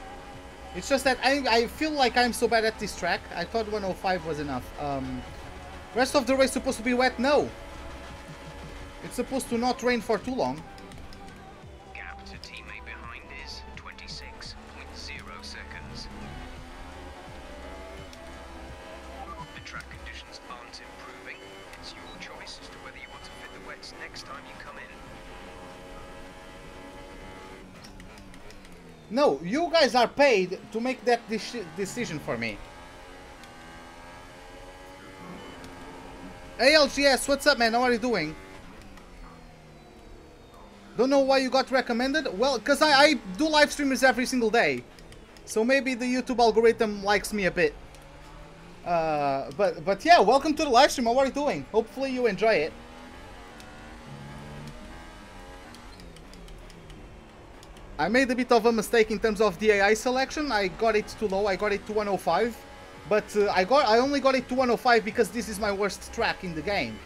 It's just that I feel like I'm so bad at this track. I thought 105 was enough. Rest of the race supposed to be wet? No. It's supposed to not rain for too long. Gap to teammate behind is 26.0 seconds. The track conditions aren't improving. It's your choice as to whether you want to fit the wets next time you come in. No, you guys are paid to make that decision for me. Hey LGS, what's up man? How are you doing? Don't know why you got recommended? Well, because I do live streamers every single day. So maybe the YouTube algorithm likes me a bit. But yeah, welcome to the live stream. How are you doing? Hopefully you enjoy it. I made a bit of a mistake in terms of the AI selection. I got it too low. I got it to 105. But I only got it to 105 because this is my worst track in the game.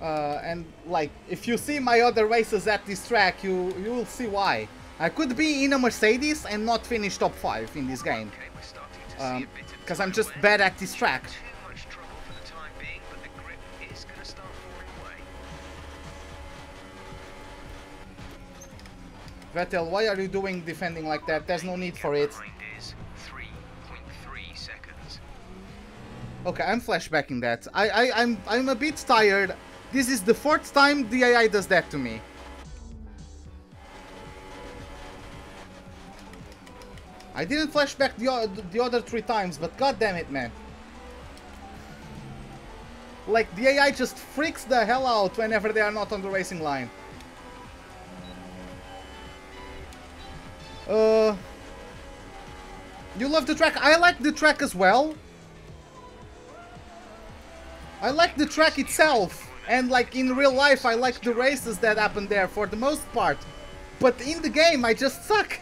And like, if you see my other races at this track, you will see why. I could be in a Mercedes and not finish top 5 in this game. Because I'm just bad at this track. Vettel, why are you doing defending like that? There's no need for it. Okay, I'm flashbacking that. I'm a bit tired. This is the 4th time the AI does that to me. I didn't flashback the other 3 times, but god damn it, man. Like, the AI just freaks the hell out whenever they are not on the racing line. You love the track? I like the track as well. I like the track itself, and like in real life I like the races that happen there for the most part. But in the game I just suck.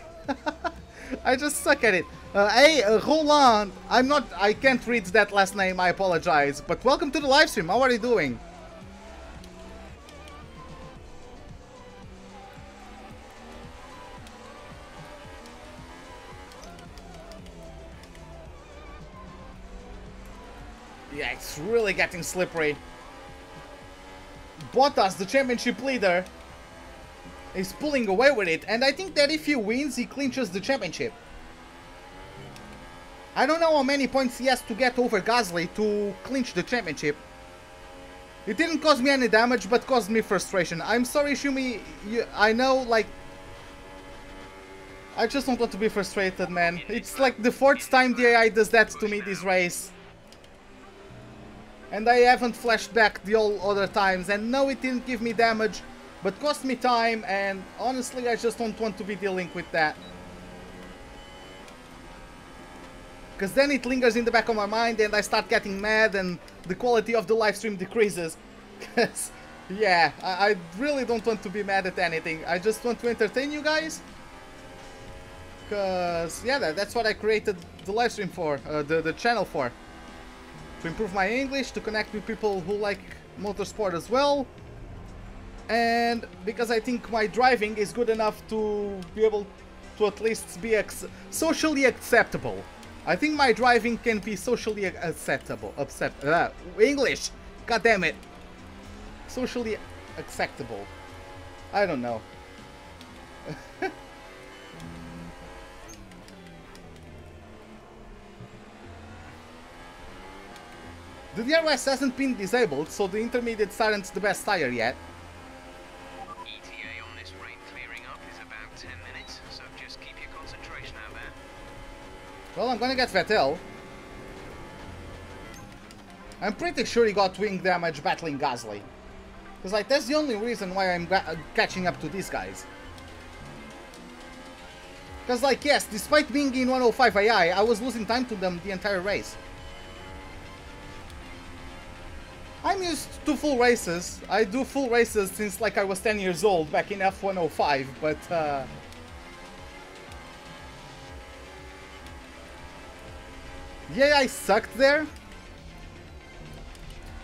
I just suck at it. Hey, Roland, I can't read that last name, I apologize. But welcome to the live stream, how are you doing? Yeah, it's really getting slippery. Bottas, the championship leader, is pulling away with it, and I think that if he wins, he clinches the championship. I don't know how many points he has to get over Gasly to clinch the championship. It didn't cause me any damage, but caused me frustration. I'm sorry, Shumi, I know, like, I just don't want to be frustrated, man. It's like the 4th time the AI does that to me this race. And I haven't flashed back the all other times, and no, it didn't give me damage, but cost me time, and honestly I just don't want to be dealing with that. Because then it lingers in the back of my mind and I start getting mad and the quality of the live stream decreases. Because, yeah, I really don't want to be mad at anything, I just want to entertain you guys. Because, yeah, that's what I created the live stream for, the channel for. To improve my English, to connect with people who like motorsport as well, and because I think my driving is good enough to be able to at least be socially acceptable. I think my driving can be socially acceptable. English! God damn it! Socially acceptable. I don't know. The DRS hasn't been disabled, so the intermediates aren't the best tire yet. ETA on this rain clearing up is about 10 minutes, so just keep your concentration out there. Well, I'm gonna get Vettel. I'm pretty sure he got wing damage battling Gasly. Because, like, that's the only reason why I'm catching up to these guys. Because, like, yes, despite being in 105 AI, I was losing time to them the entire race. I'm used to full races. I do full races since like I was 10 years old back in F105, but yeah, I sucked there.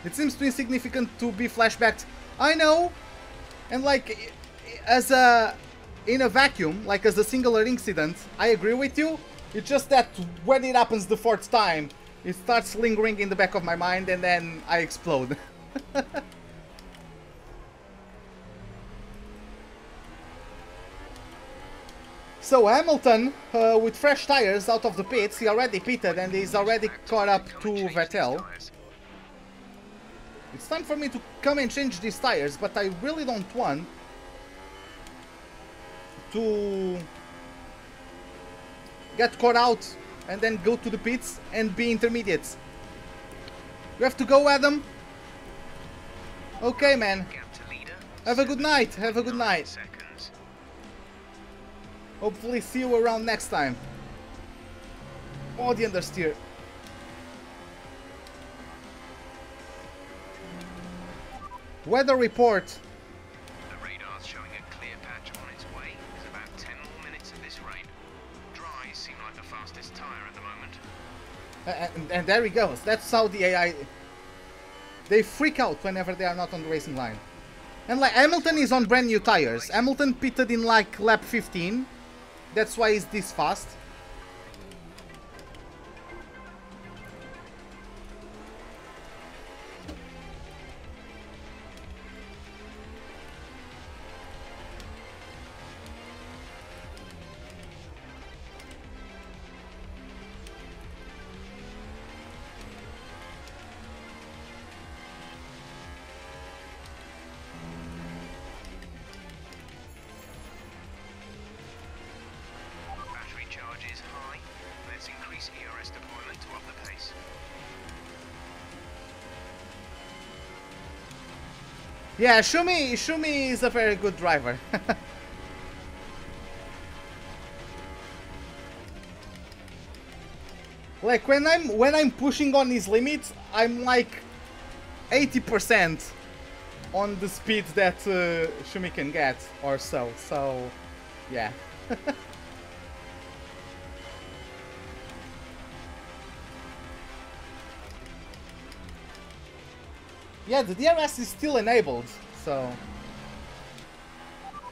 It seems too insignificant to be flashbacked. I know, and like in a vacuum, like as a singular incident, I agree with you. It's just that when it happens the 4th time, it starts lingering in the back of my mind and then I explode. So Hamilton, with fresh tires out of the pits, he already pitted and he's already caught up to Vettel. It's time for me to come and change these tires, but I really don't want to get caught out and then go to the pits and be intermediates. You have to go, Adam. Okay, man. Gap to leader. Have a good night. Have a good night. Seconds. Hopefully see you around next time. Oh, the understeer. Weather report. The radar's showing a clear patch on its way. There's about 10 more minutes of this rain. Dries seem like the fastest tyre at the moment. And there he goes. That's how the AI... They freak out whenever they are not on the racing line. And like Hamilton is on brand new tires. Hamilton pitted in like lap 15. That's why he's this fast. Battery charge is high. Let's increase ERS deployment to up the pace. Yeah, Shumi is a very good driver. Like when I'm pushing on his limits, I'm like 80% on the speed that Shumi can get or so. So, yeah. Yeah, the DRS is still enabled, so...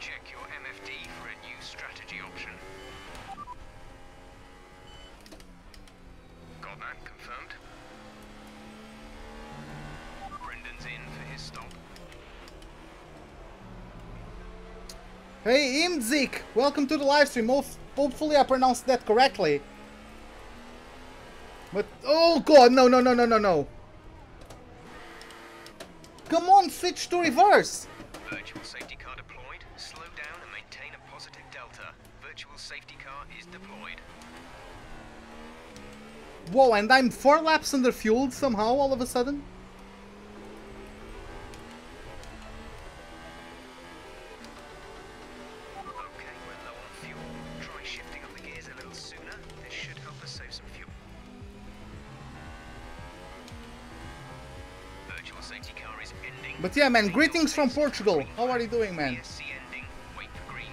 Check your MFD for a new strategy option. Got that confirmed. Brendan's in for his stop. Hey, Imzik! Welcome to the livestream. Hopefully I pronounced that correctly. But, oh god, no, no, no, no, no, no. Come on, switch to reverse! Virtual safety car deployed. Slow down and maintain a positive delta. Virtual safety car is deployed. Whoa, and I'm 4 laps under fueled somehow all of a sudden? Okay, we're low on fuel. Try shifting up the gears a little sooner. This should help us save some fuel. Virtual safety car is ending. But yeah, man, greetings from Portugal. How are you doing, man? ESC ending. Wait for green.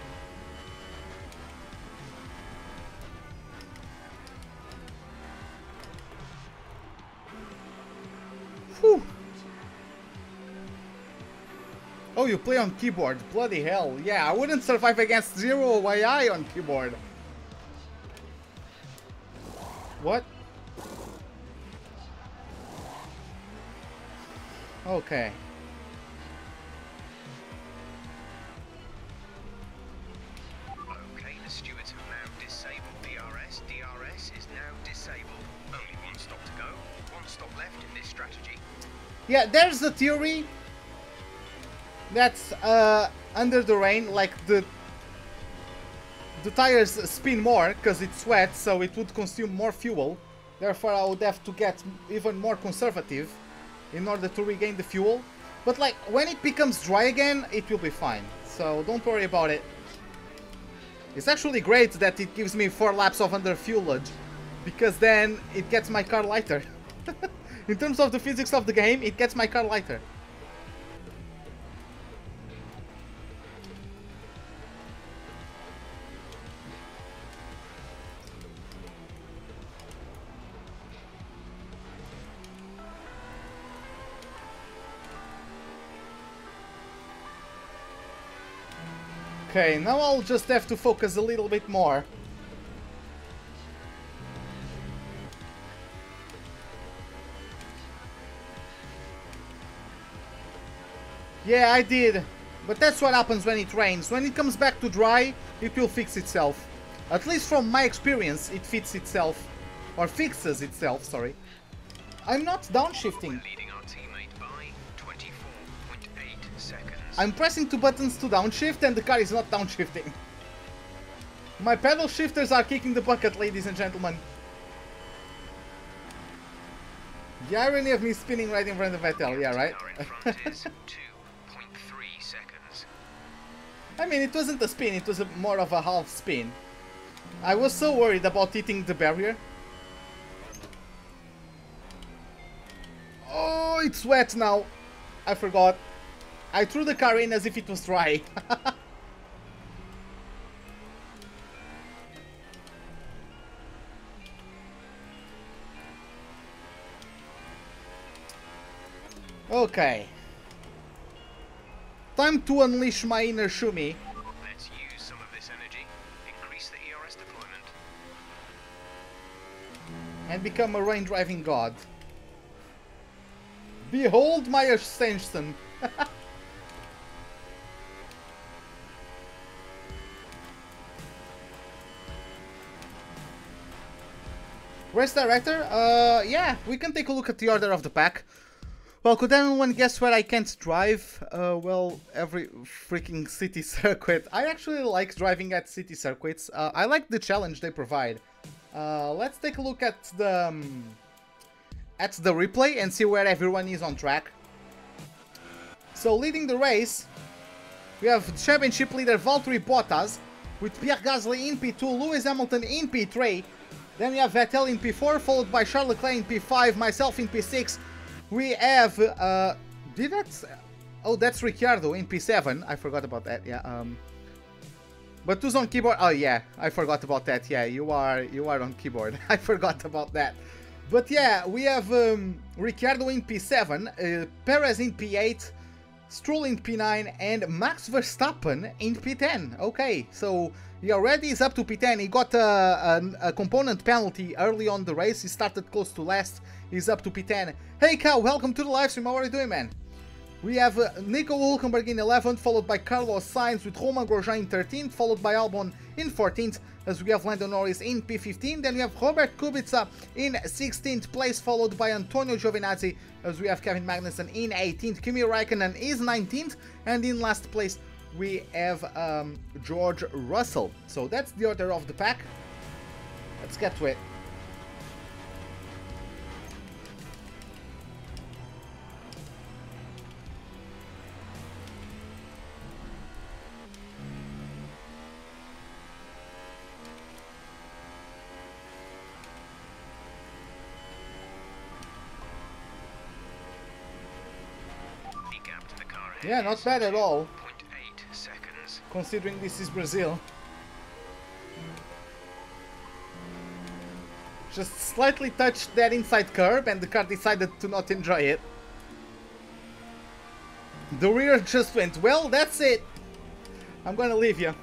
Whew. Oh, you play on keyboard. Bloody hell. Yeah, I wouldn't survive against 0 AI on keyboard. What? Okay. Okay, the stewards have now disabled DRS. DRS is now disabled. Only one stop to go. One stop left in this strategy. Yeah, there's a theory that's under the rain, like the tires spin more because it's wet, so it would consume more fuel. Therefore, I would have to get even more conservative in order to regain the fuel. But like when it becomes dry again, it will be fine. So don't worry about it. It's actually great that it gives me 4 laps of under fuelage, because then it gets my car lighter. In terms of the physics of the game, it gets my car lighter. Okay, now I'll just have to focus a little bit more. Yeah, I did. But that's what happens when it rains. When it comes back to dry, it will fix itself. At least from my experience, it fits itself. Or fixes itself, sorry. I'm not downshifting. Leading our teammate by 24.8 seconds. I'm pressing 2 buttons to downshift and the car is not downshifting. My pedal shifters are kicking the bucket, ladies and gentlemen. The irony of me spinning right in front of Vettel, yeah, right? Car in front is 2 I mean, it wasn't a spin, it was more of a half spin. I was so worried about hitting the barrier. Oh, it's wet now. I forgot. I threw the car in as if it was dry. Okay. Time to unleash my inner Shumi. Let's use some of this energy. Increase the ERS deployment. And become a rain driving god. Behold my ascension. Race director? Yeah, we can take a look at the order of the pack. Well, could anyone guess where I can't drive? Well, every freaking city circuit. I actually like driving at city circuits. I like the challenge they provide. Let's take a look at the replay and see where everyone is on track. So, leading the race, we have championship leader Valtteri Bottas with Pierre Gasly in P2, Lewis Hamilton in P3. Then we have Vettel in P4, followed by Charles Leclerc in P5, myself in P6. We have, oh, that's Ricciardo in P7. I forgot about that, yeah. But who's on keyboard? Oh, yeah, I forgot about that. Yeah, you are on keyboard. I forgot about that. But yeah, we have Ricciardo in P7, Perez in P8, Stroll in P9, and Max Verstappen in P10. Okay, so he already is up to P10. He got a component penalty early on the race. He started close to last. He's up to P10. Hey Cow, welcome to the live stream. How are you doing, man? We have Nico Hülkenberg in 11th, followed by Carlos Sainz with Romain Grosjean in 13th, followed by Albon in 14th, as we have Lando Norris in P15. Then we have Robert Kubica in 16th place, followed by Antonio Giovinazzi, as we have Kevin Magnussen in 18th. Kimi Raikkonen is 19th, and in last place we have George Russell. So that's the order of the pack. Let's get to it. Yeah, not bad at all, 0.8 seconds. Considering this is Brazil. Just slightly touched that inside curb and the car decided to not enjoy it. The rear just went, well, that's it. I'm gonna leave you.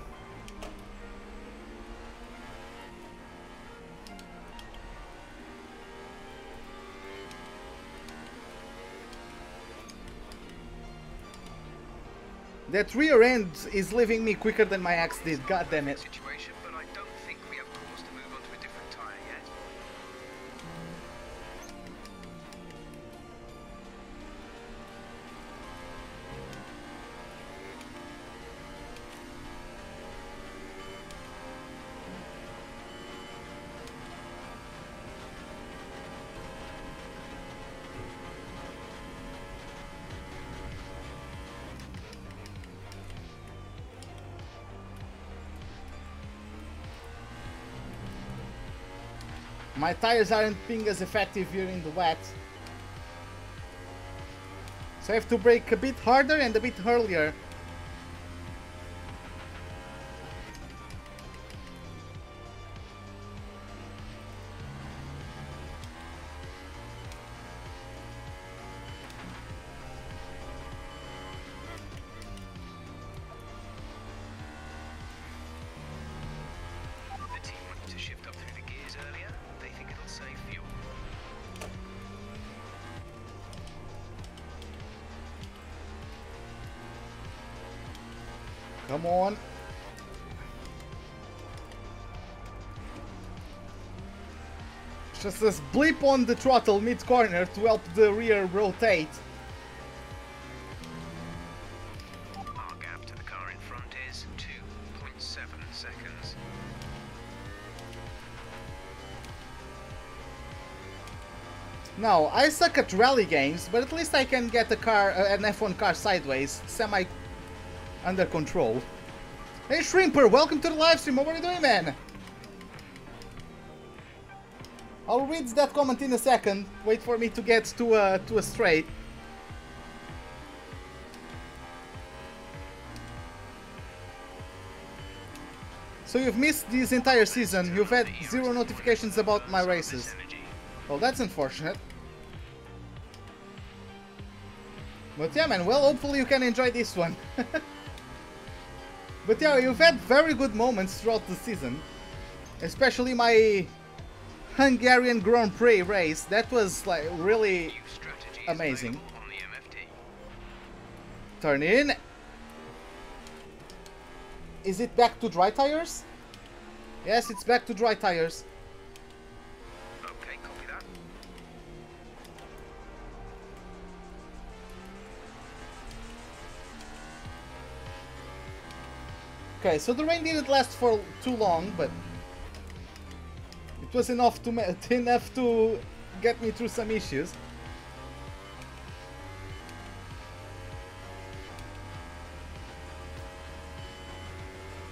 That rear end is leaving me quicker than my axe did, god damn it. Situation, but I don't think we have cause to move on to a different tire yet. My tires aren't being as effective here in the wet. So I have to brake a bit harder and a bit earlier. The team wanted to shift up through the gears earlier. They think it'll save fuel. Come on. Just a blip on the throttle mid-corner to help the rear rotate. Our gap to the car in front is 2.7 seconds. Now, I suck at rally games, but at least I can get a car, an F1 car sideways, semi under control. Hey Shrimper, welcome to the live stream. What are you doing, man? I'll read that comment in a second. Wait for me to get to a straight. So you've missed this entire season. You've had 0 notifications about my races. Well, that's unfortunate. But yeah, man, well, hopefully you can enjoy this one. But yeah, you've had very good moments throughout the season. Especially my Hungarian Grand Prix race. That was, like, really amazing. Turn in. Is it back to dry tires? Yes, it's back to dry tires. Okay, copy that. Okay, so the rain didn't last for too long, but it was enough to get me through some issues.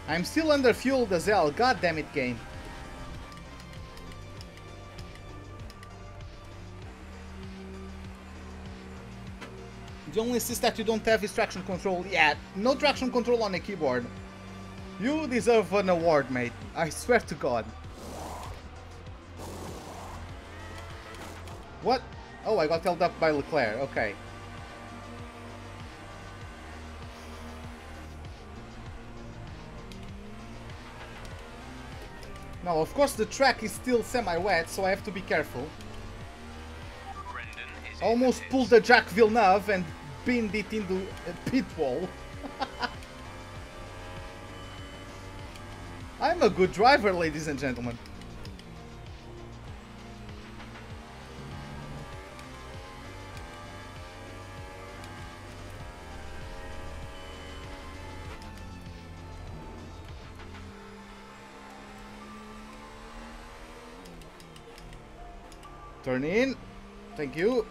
I'm still underfueled as hell. God damn it, game. The only assist that you don't have is traction control. Yeah, no traction control on a keyboard. You deserve an award, mate. I swear to God. What? Oh, I got held up by Leclerc. Okay. Now, of course, the track is still semi-wet, so I have to be careful. Almost pulled a Jacques Villeneuve and pinned it into a pit wall. I'm a good driver, ladies and gentlemen. Turn in. Thank you.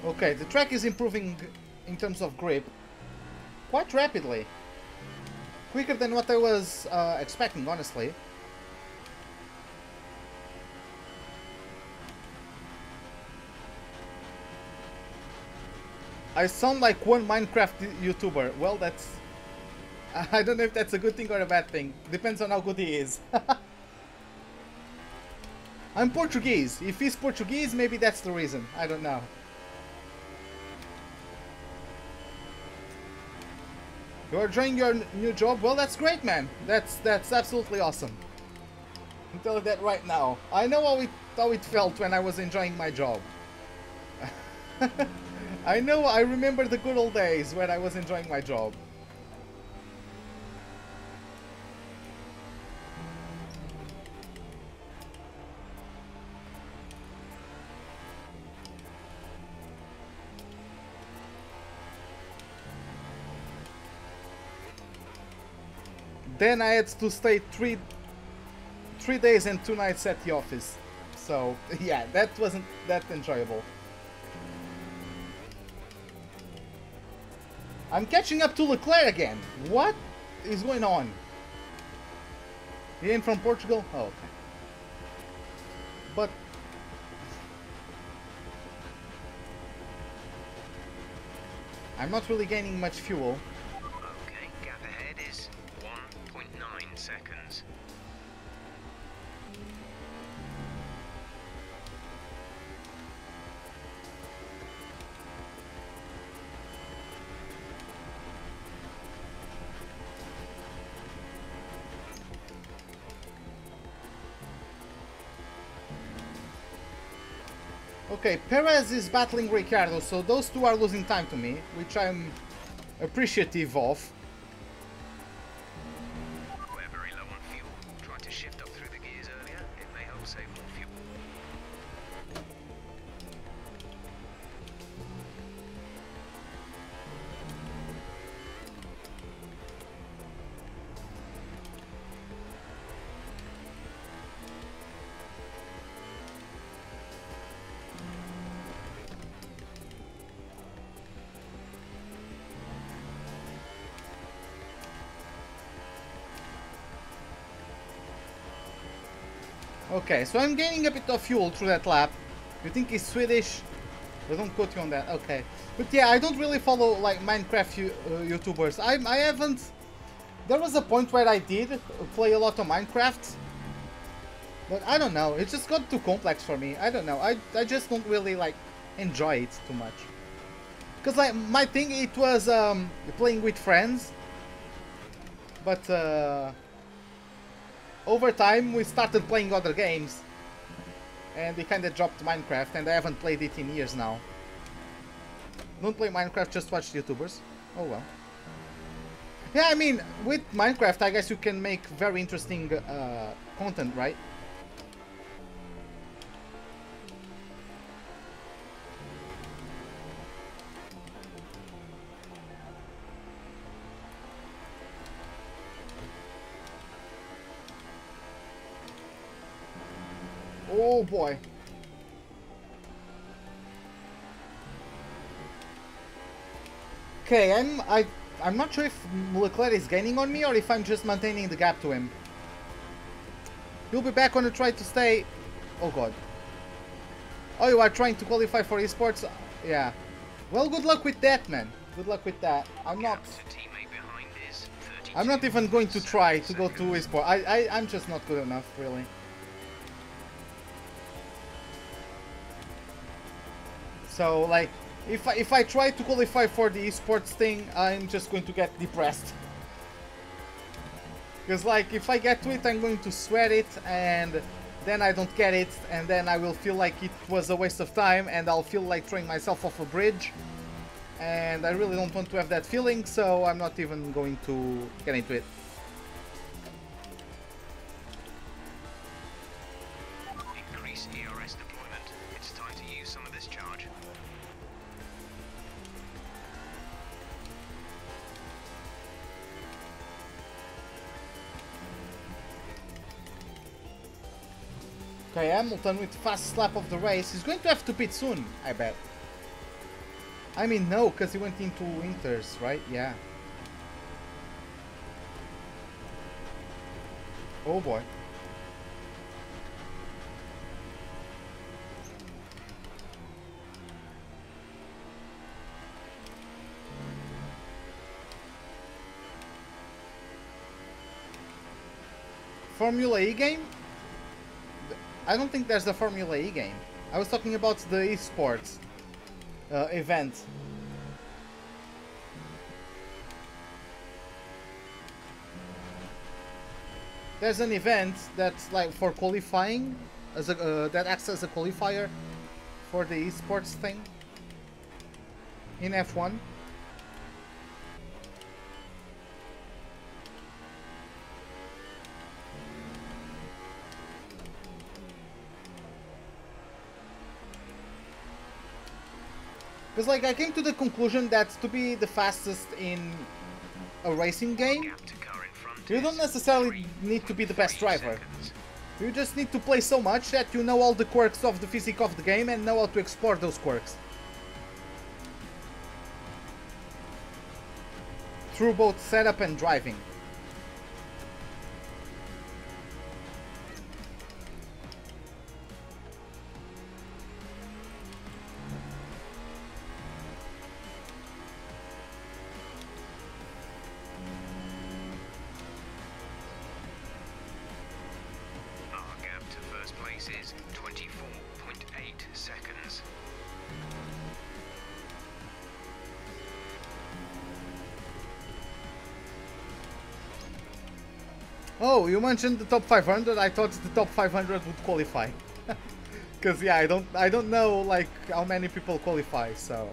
Okay, the track is improving in terms of grip quite rapidly. Quicker than what I was expecting, honestly. I sound like one Minecraft YouTuber. Well, that's... I don't know if that's a good thing or a bad thing. Depends on how good he is. I'm Portuguese. If he's Portuguese, maybe that's the reason. I don't know. You're enjoying your new job? Well, that's great, man. That's absolutely awesome. I'm telling you that right now. I know how it felt when I was enjoying my job. I know, I remember the good old days when I was enjoying my job. Then I had to stay three days and 2 nights at the office. So, yeah, that wasn't that enjoyable. I'm catching up to Leclerc again. What is going on? He ain't from Portugal? Oh, okay. But... I'm not really gaining much fuel. Okay, gap ahead is 1.9 seconds. Okay, Perez is battling Ricciardo, so those two are losing time to me, which I'm appreciative of. We're very low on fuel. Try to shift up through the gears earlier. It may help save more fuel. Okay, so I'm gaining a bit of fuel through that lap. You think he's Swedish? They don't quote you on that. Okay. But yeah, I don't really follow like Minecraft YouTubers. I haven't... There was a point where I did play a lot of Minecraft. But I don't know. It just got too complex for me. I don't know. I just don't really like enjoy it too much. Because like my thing, it was playing with friends. But over time we started playing other games. And we kinda dropped Minecraft and I haven't played it in years now. Don't play Minecraft, just watch YouTubers. Oh well. Yeah, I mean, with Minecraft I guess you can make very interesting content, right? Oh boy. Okay, I'm not sure if Leclerc is gaining on me or if I'm just maintaining the gap to him. He'll be back when I try to stay. Oh god. Oh, you are trying to qualify for esports? Yeah. Well, good luck with that, man. Good luck with that. I'm not even going to try to go to esports. I'm just not good enough, really. So, like, if I try to qualify for the esports thing, I'm just going to get depressed. Because, like, if I get to it, I'm going to sweat it, and then I don't get it, and then I will feel like it was a waste of time, and I'll feel like throwing myself off a bridge. And I really don't want to have that feeling, so I'm not even going to get into it. Increase ERS deployment. It's time to use some of this charge. Okay, Hamilton with the fastest lap of the race. He's going to have to pit soon, I bet. I mean, no, because he went into Inters, right? Yeah. Oh boy. Formula E game? I don't think there's a Formula E game. I was talking about the esports event. There's an event that's like for qualifying, as a, that acts as a qualifier for the esports thing in F1. Because, like, I came to the conclusion that to be the fastest in a racing game, you don't necessarily need to be the best driver. You just need to play so much that you know all the quirks of the physics of the game and know how to explore those quirks. Through both setup and driving. Is 24.8 seconds. Oh, you mentioned the top 500. I thought the top 500 would qualify. Because yeah, I don't know like how many people qualify, so.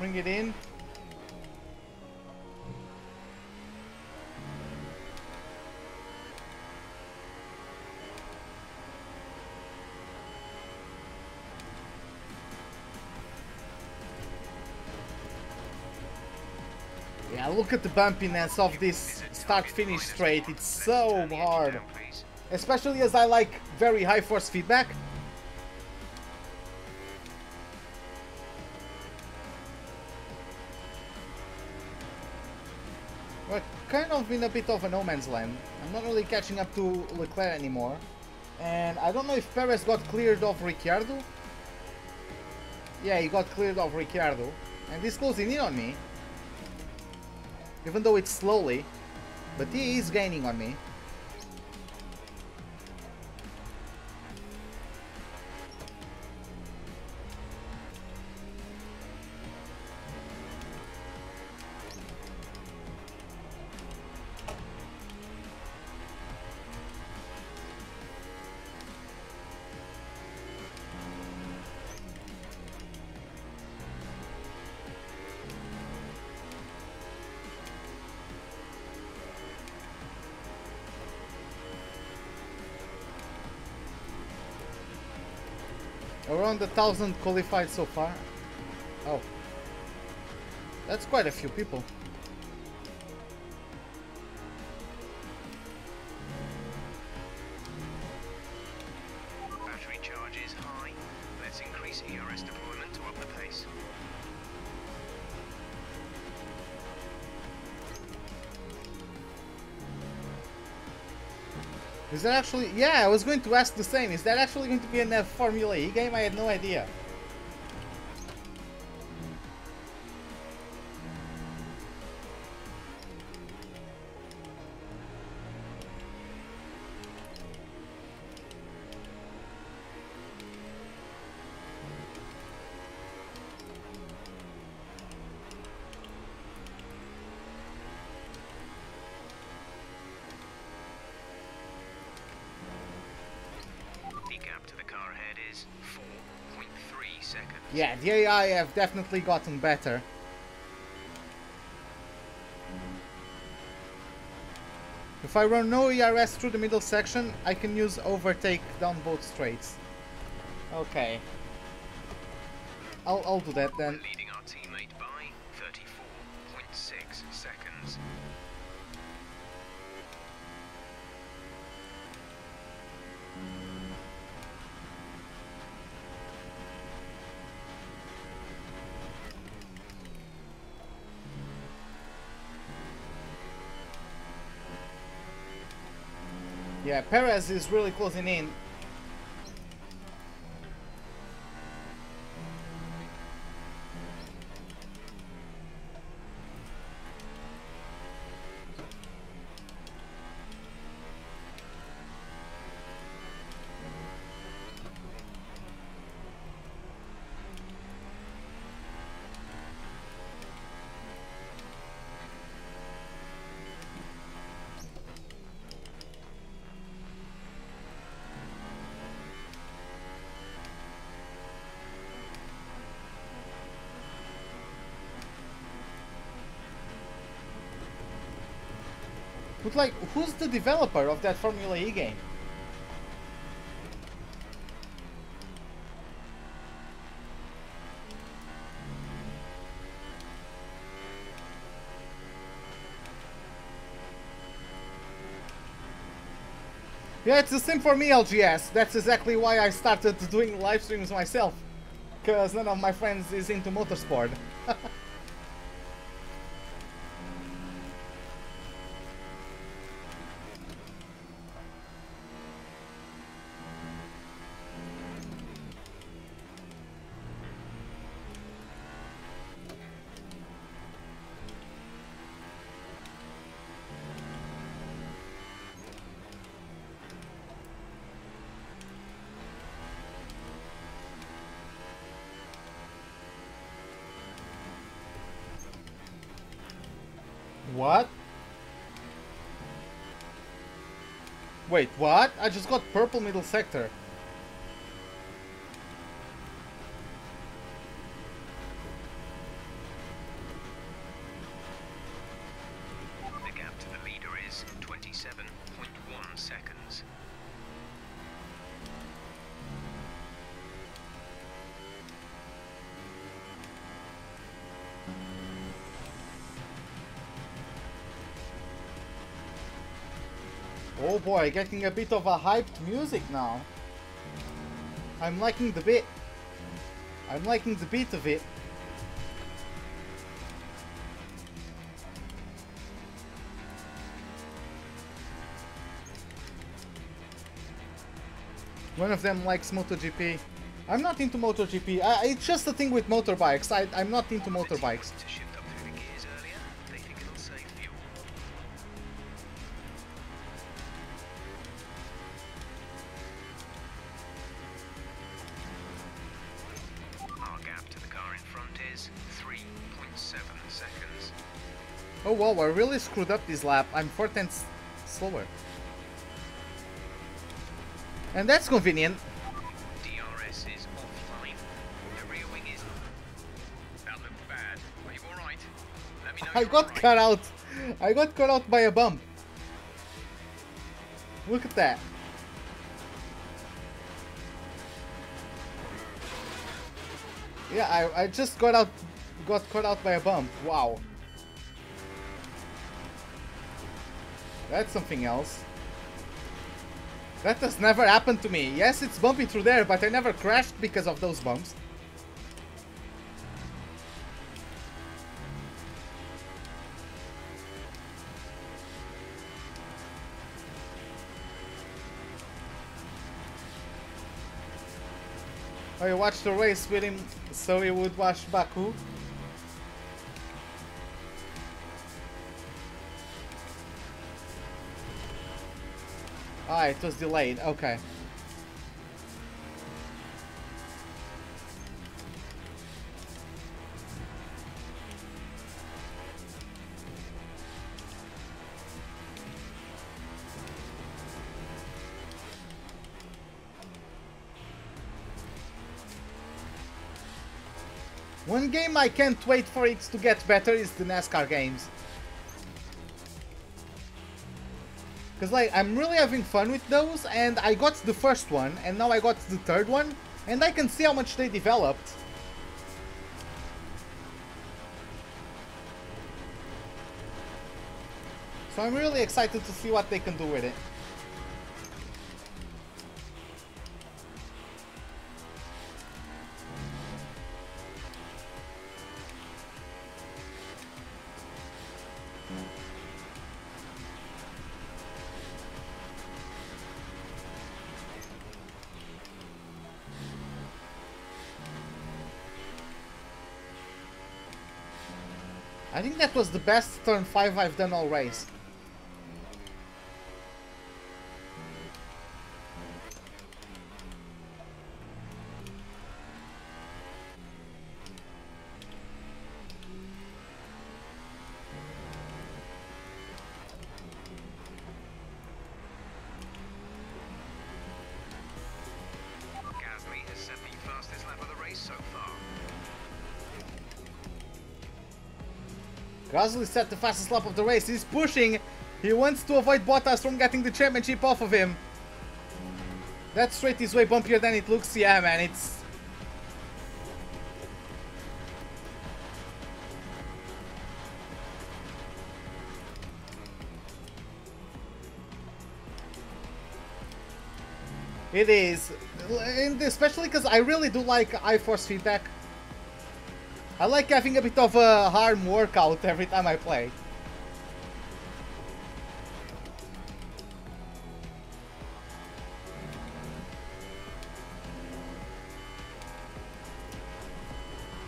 Bring it in. Yeah, look at the bumpiness of this start-finish straight. It's so hard. Especially as I like very high force feedback. We're kind of in a bit of a no man's land. I'm not really catching up to Leclerc anymore. And I don't know if Perez got cleared of Ricciardo. Yeah, he got cleared of Ricciardo. And he's closing in on me. Even though it's slowly. But he is gaining on me. Around 1,000 qualified so far. Oh. That's quite a few people. Battery charge is high. Let's increase ERS deployment to up the pace. Is that actually... Yeah, I was going to ask the same. Is that actually going to be a Formula E game? I had no idea. Yeah, the AI have definitely gotten better. If I run no ERS through the middle section, I can use overtake down both straights. Okay. I'll do that then. We're leading our teammate by 34.6 seconds. Yeah, Perez is really closing in. But like, who's the developer of that Formula E game? Yeah, it's the same for me, LGS. That's exactly why I started doing live streams myself. Because none of my friends is into motorsport. What? Wait, what? I just got purple middle sector. The gap to the leader is 27.1 seconds. Oh boy, getting a bit of a hyped music now. I'm liking the bit. I'm liking the beat of it. One of them likes MotoGP. I'm not into MotoGP. It's just a thing with motorbikes. I'm not into motorbikes. To shift up through the gears earlier, they think it'll save fuel. Our gap to the car in front is 3.7 seconds. Oh wow, I really screwed up this lap. I'm 4 tenths slower. And that's convenient. DRS is offline. The rear wing is... That looked bad. Are you alright? Let me know I you're got alright. cut out. I got cut out by a bump. Look at that. Yeah, I just got caught out by a bump. Wow. That's something else. That has never happened to me. Yes, it's bumpy through there, but I never crashed because of those bumps. I watched the race with him so he would watch Baku. Ah, it was delayed. Okay. One game I can't wait for it to get better is the NASCAR games. Because like, I'm really having fun with those, and I got the first one, and now I got the third one, and I can see how much they developed. So I'm really excited to see what they can do with it. I think that was the best turn 5 I've done all race. Gasly has set the fastest lap of the race so far. Gasly set the fastest lap of the race. He's pushing. He wants to avoid Bottas from getting the championship off of him. That straight is way bumpier than it looks. Yeah, man, it's... It is. And especially because I really do like iForce feedback. I like having a bit of a arm workout every time I play.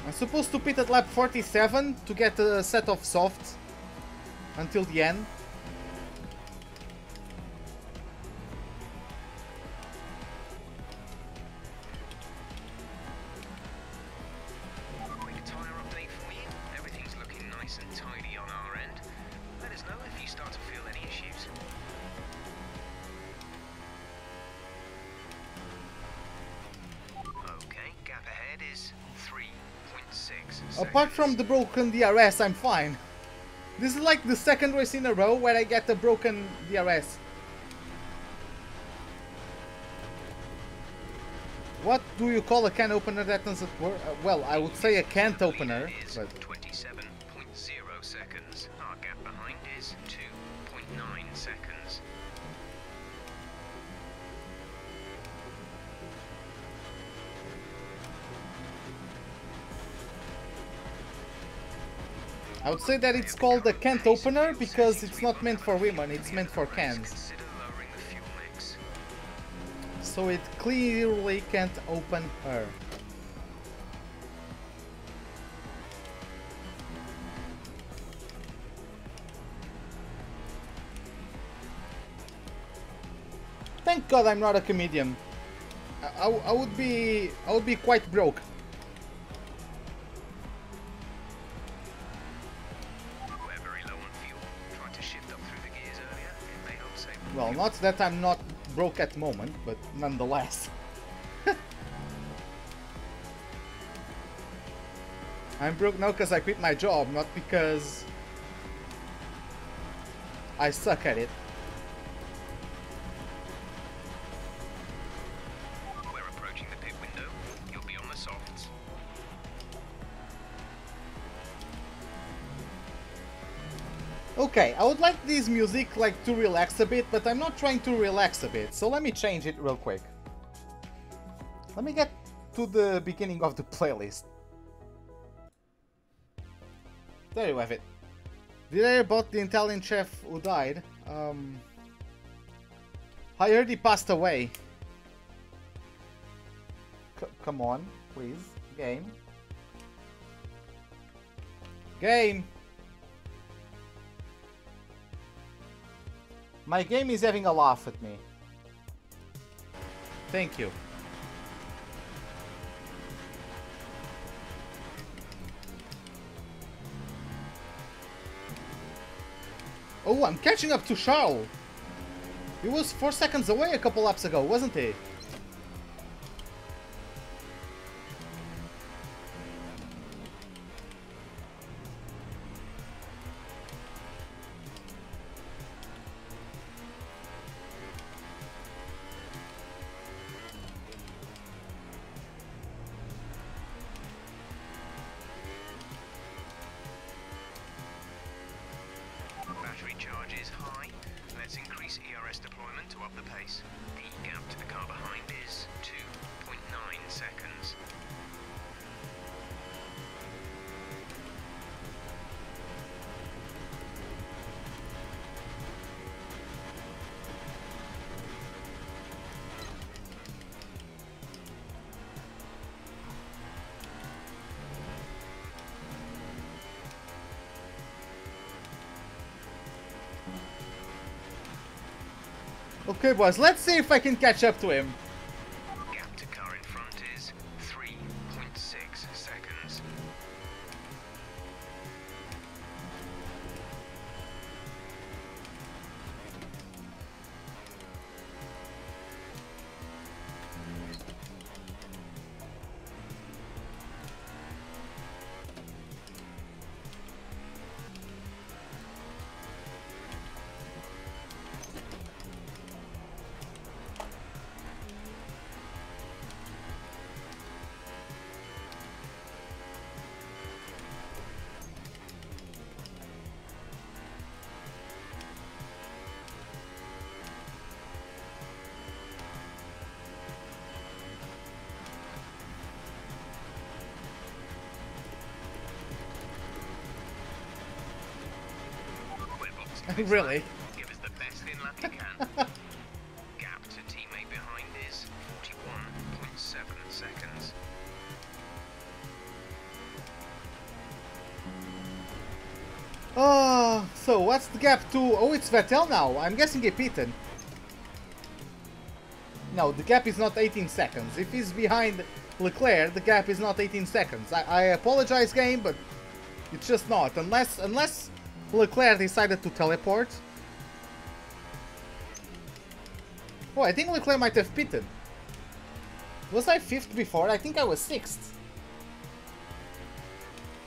I'm supposed to pit at lap 47 to get a set of softs until the end. Quick tyre update for you. Everything's looking nice and tidy on our end. Let us know if you start to feel any issues. Okay, gap ahead is 3.6 seconds. Apart from the broken DRS, I'm fine. This is like the second race in a row where I get a broken DRS. What do you call a can opener that doesn't work? Well, I would say a can't opener, Is but 27.0 seconds. Our gap behind is 2.9 seconds. I would say that it's called a can't opener because it's not meant for women, it's meant for cans. So it clearly can't open her. Thank God I'm not a comedian. I would be quite broke. Well, not that I'm not broke at the moment, but nonetheless. I'm broke now because I quit my job, not because I suck at it. We're approaching the pit window. You'll be on the softs. Okay, I would like this music like to relax a bit, but I'm not trying to relax a bit, so let me change it real quick. Let me get to the beginning of the playlist. There you have it. Did I hear about the Italian chef who died? I heard he passed away. Come on, please. Game. Game! My game is having a laugh at me. Thank you. Oh, I'm catching up to Charles. He was 4 seconds away a couple laps ago, wasn't he? Okay, boys, let's see if I can catch up to him. Gap to car in front is 3.6 seconds. Really? Give us the best in lap you can. Gap to teammate behind is 41.7 seconds. Oh, so what's the gap to... Oh, it's Vettel now. I'm guessing he pitted. No, the gap is not 18 seconds. If he's behind Leclerc, the gap is not 18 seconds. I apologize, game, but it's just not. Unless Leclerc decided to teleport. Oh, I think Leclerc might have pitted. Was I 5th before? I think I was 6th.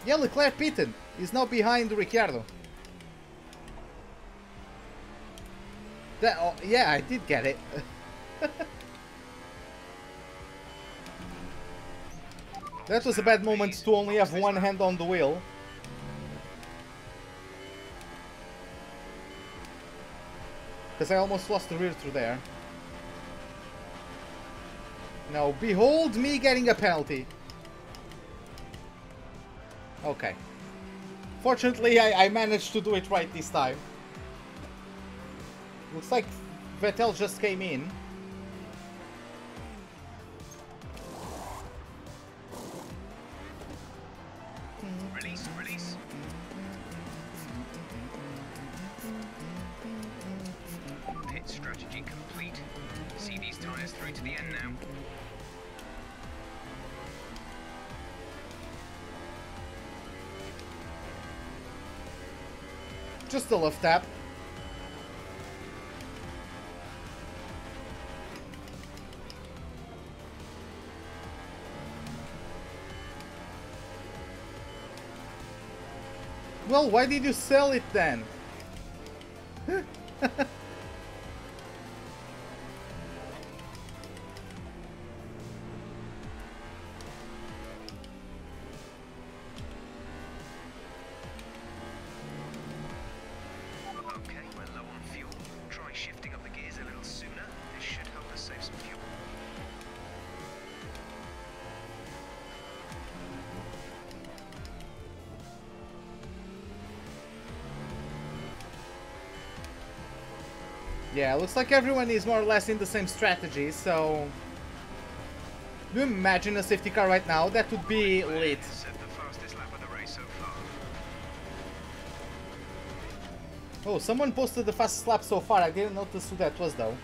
Yeah, Leclerc pitted. He's now behind Ricciardo. Oh, yeah, I did get it. That was a bad moment to only have one hand on the wheel. Because I almost lost the rear through there. Now, behold me getting a penalty. Okay. Fortunately, I managed to do it right this time. Looks like Vettel just came in. Release, release. Pit strategy complete. See these tyres through to the end now. Just a left tap. Well, why did you sell it then? Okay, we're low on fuel. Try shifting up the gears a little sooner. This should help us save some fuel. Yeah, looks like everyone is more or less in the same strategy, so... Do you imagine a safety car right now? That would be lit. Set the fastest lap of the race so far. Oh, someone posted the fastest lap so far. I didn't notice who that was though.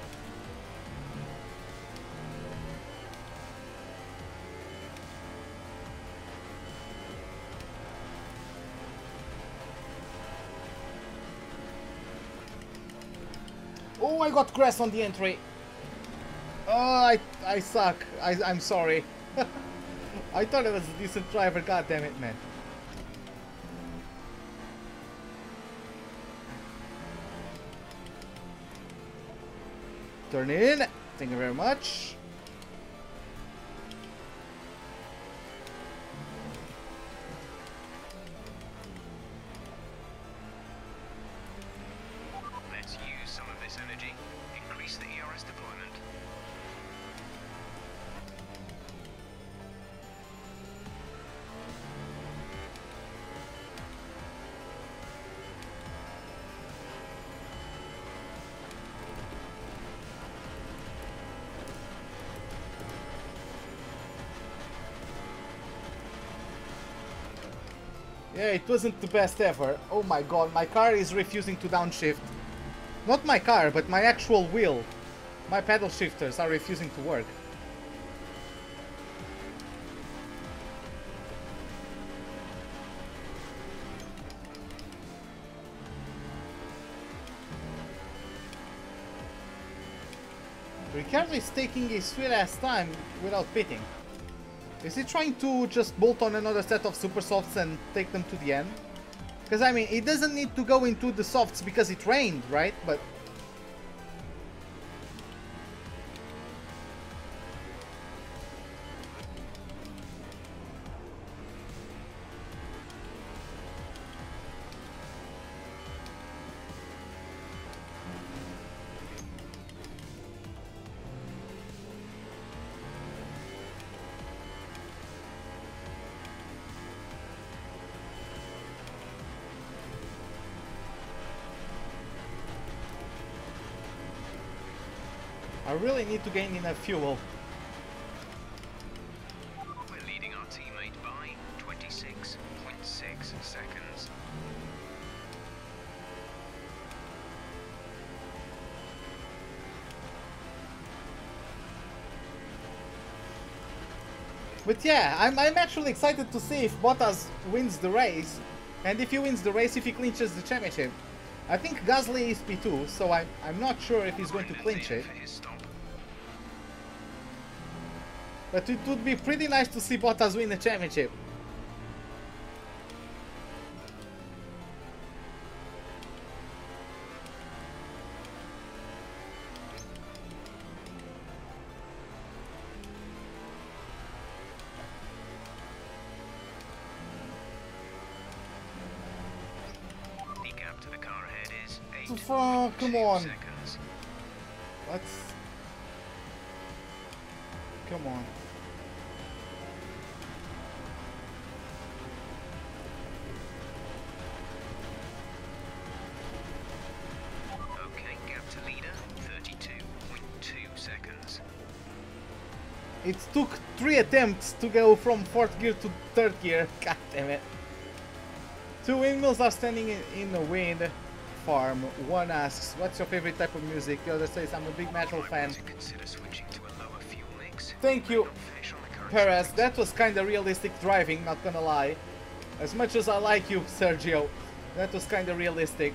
Oh, I got grass on the entry. Oh, I suck. I'm sorry. I thought I was a decent driver. God damn it, man. Turn in. Thank you very much. Let's use some of this energy. Increase the ERS deployment. Yeah, it wasn't the best ever. Oh my god, my car is refusing to downshift. Not my car, but my actual wheel. My pedal shifters are refusing to work. Ricciardo is taking his sweet ass time without pitting. Is he trying to just bolt on another set of super softs and take them to the end? Because I mean, he doesn't need to go into the softs because it rained, right? But I really need to gain enough fuel. We're leading our teammate by 26.6 seconds. But yeah, I'm actually excited to see if Bottas wins the race, and if he wins the race, if he clinches the championship. I think Gasly is P2, so I'm not sure if he's going to clinch it. But it would be pretty nice to see Bottas win the championship. The gap to the car ahead is 8 Come on. seconds. Let's... Come on. It took 3 attempts to go from 4th gear to 3rd gear. God damn it. 2 windmills are standing in the wind farm. One asks, what's your favorite type of music? The other says, I'm a big metal fan. Thank you, Perez. That was kinda realistic driving, not gonna lie. As much as I like you, Sergio, that was kinda realistic.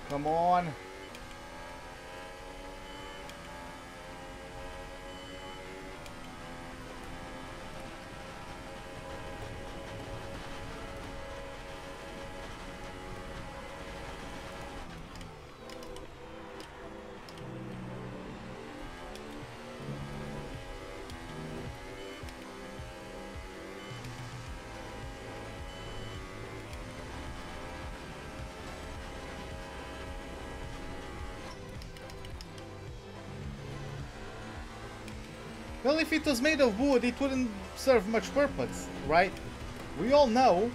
Come on. Well, if it was made of wood, it wouldn't serve much purpose, right? We all know.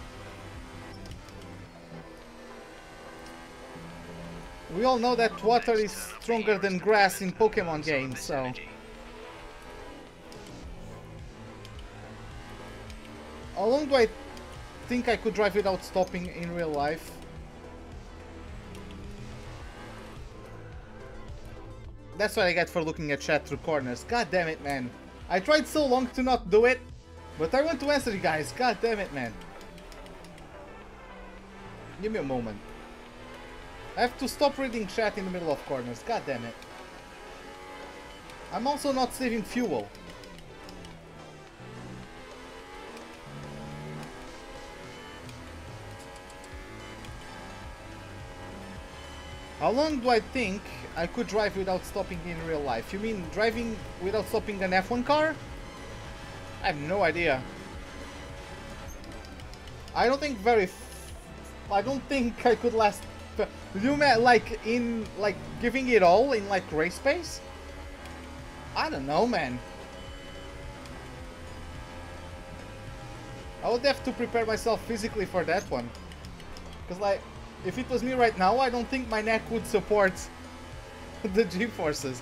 We all know that water is stronger than grass in Pokemon games, so... How long do I think I could drive without stopping in real life? That's what I get for looking at chat through corners. God damn it, man. I tried so long to not do it, but I want to answer you guys. God damn it, man. Give me a moment. I have to stop reading chat in the middle of corners. God damn it. I'm also not saving fuel. How long do I think I could drive without stopping in real life? You mean driving without stopping an F1 car? I have no idea. I don't think I don't think I could last... You mean like in... like giving it all in like race pace? I don't know, man. I would have to prepare myself physically for that one. Because like... if it was me right now, I don't think my neck would support the G-forces.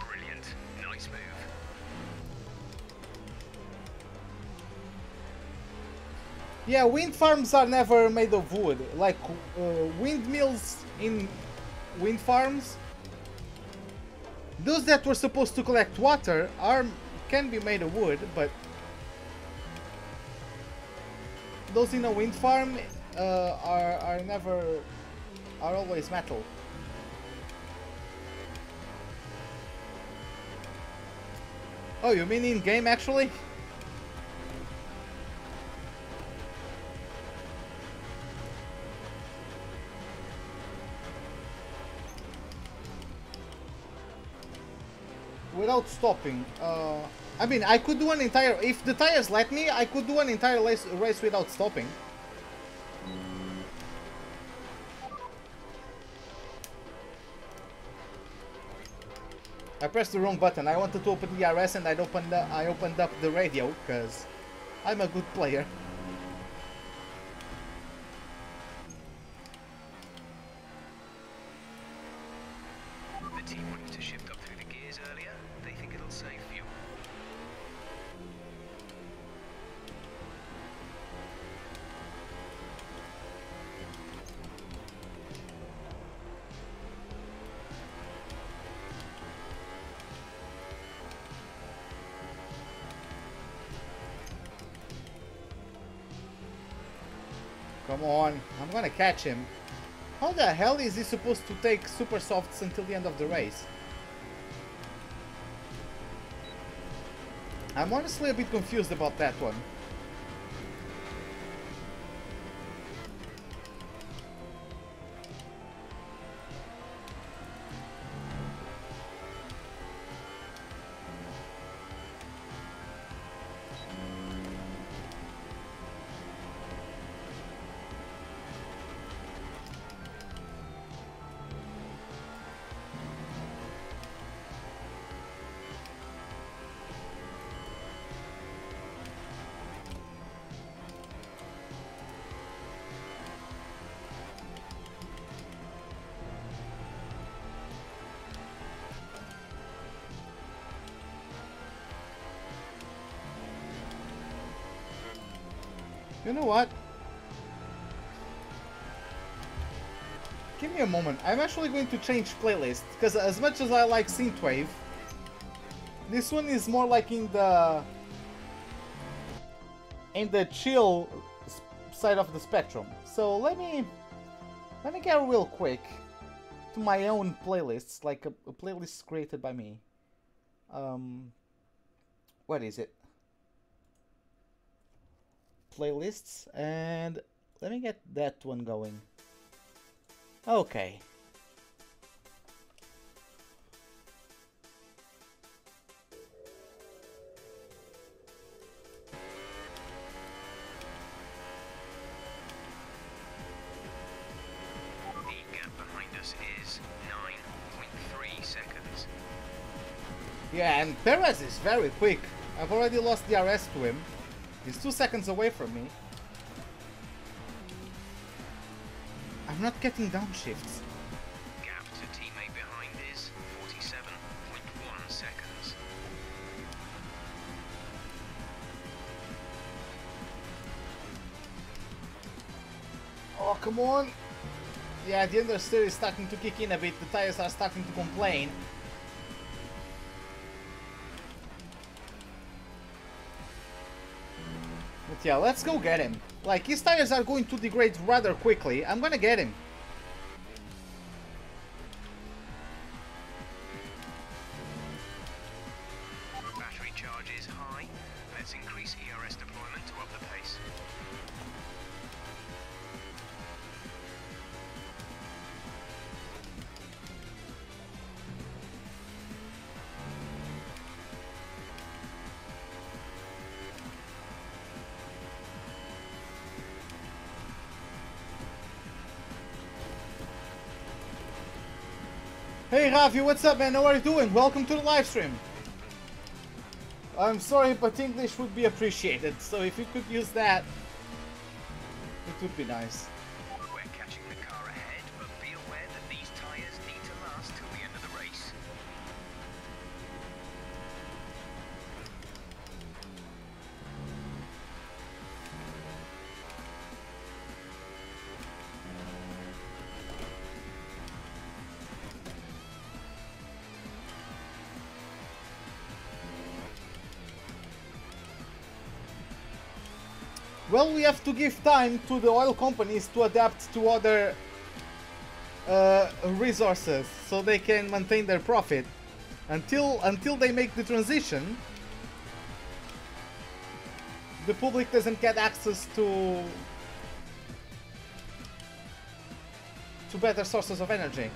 Brilliant. Nice move. Yeah, wind farms are never made of wood. Like, windmills in wind farms, those that were supposed to collect water can be made of wood, but those in a wind farm are always metal. Oh, you mean in game actually? Without stopping. I mean, I could do an entire... if the tires let me, I could do an entire race without stopping. I pressed the wrong button. I wanted to open the RS and I opened up the radio, because I'm a good player. The team wanted to shift up through the gears earlier. They think it'll save fuel. Come on, I'm gonna catch him. How the hell is he supposed to take super softs until the end of the race? I'm honestly a bit confused about that one. You know what? Give me a moment. I'm actually going to change playlist, because as much as I like synthwave, this one is more like in the chill side of the spectrum. So let me get real quick to my own playlists, like a playlist created by me. What is it? Playlists, and let me get that one going. Okay. Is 9.3 seconds. Yeah, and Perez is very quick. I've already lost the RS to him. He's 2 seconds away from me. I'm not getting downshifts. Gap to teammate behind is 47.1 seconds. Oh, come on. Yeah, the understeer is starting to kick in a bit. The tires are starting to complain. But yeah, let's go get him. Like, his tires are going to degrade rather quickly. I'm gonna get him. Battery charge is high. Let's increase ERS deployment to up the pace. Hey Ravi, what's up, man? How are you doing? Welcome to the live stream. I'm sorry, but English would be appreciated, so if you could use that, it would be nice. We're catching the car ahead, but be aware that these tyres need to last till the end of the race. Well, we have to give time to the oil companies to adapt to other resources so they can maintain their profit. Until they make the transition, the public doesn't get access to better sources of energy.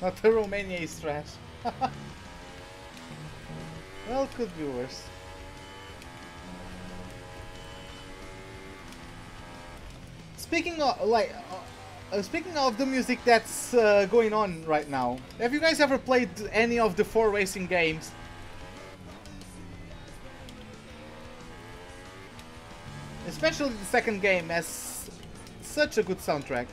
Not the Romania is trash. Well, could be worse. Speaking of the music that's going on right now, have you guys ever played any of the 4 racing games? Especially the second game has such a good soundtrack.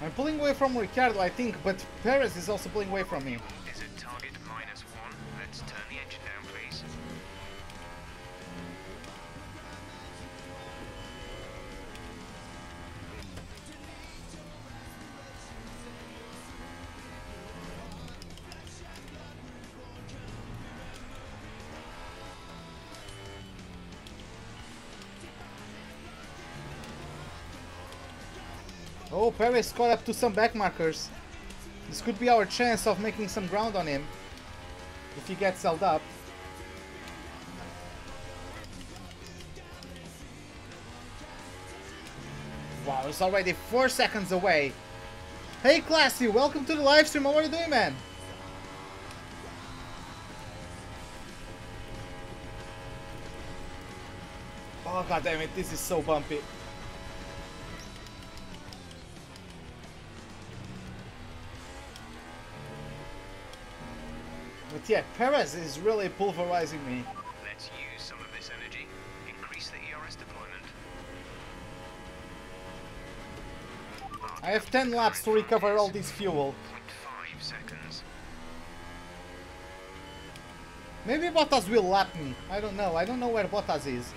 I'm pulling away from Ricciardo, I think, but Perez is also pulling away from me. Is it target -1? Let's turn the engine down, please. Oh, Perez caught up to some back markers. This could be our chance of making some ground on him if he gets held up. Wow, it's already 4 seconds away. Hey Classy, welcome to the live stream. How are you doing, man? Oh god damn it, this is so bumpy. But yeah, Perez is really pulverizing me. Let's use some of this energy. Increase the ERS deployment. I have 10 laps to recover all this fuel. 0.5 seconds. Maybe Bottas will lap me. I don't know. I don't know where Bottas is.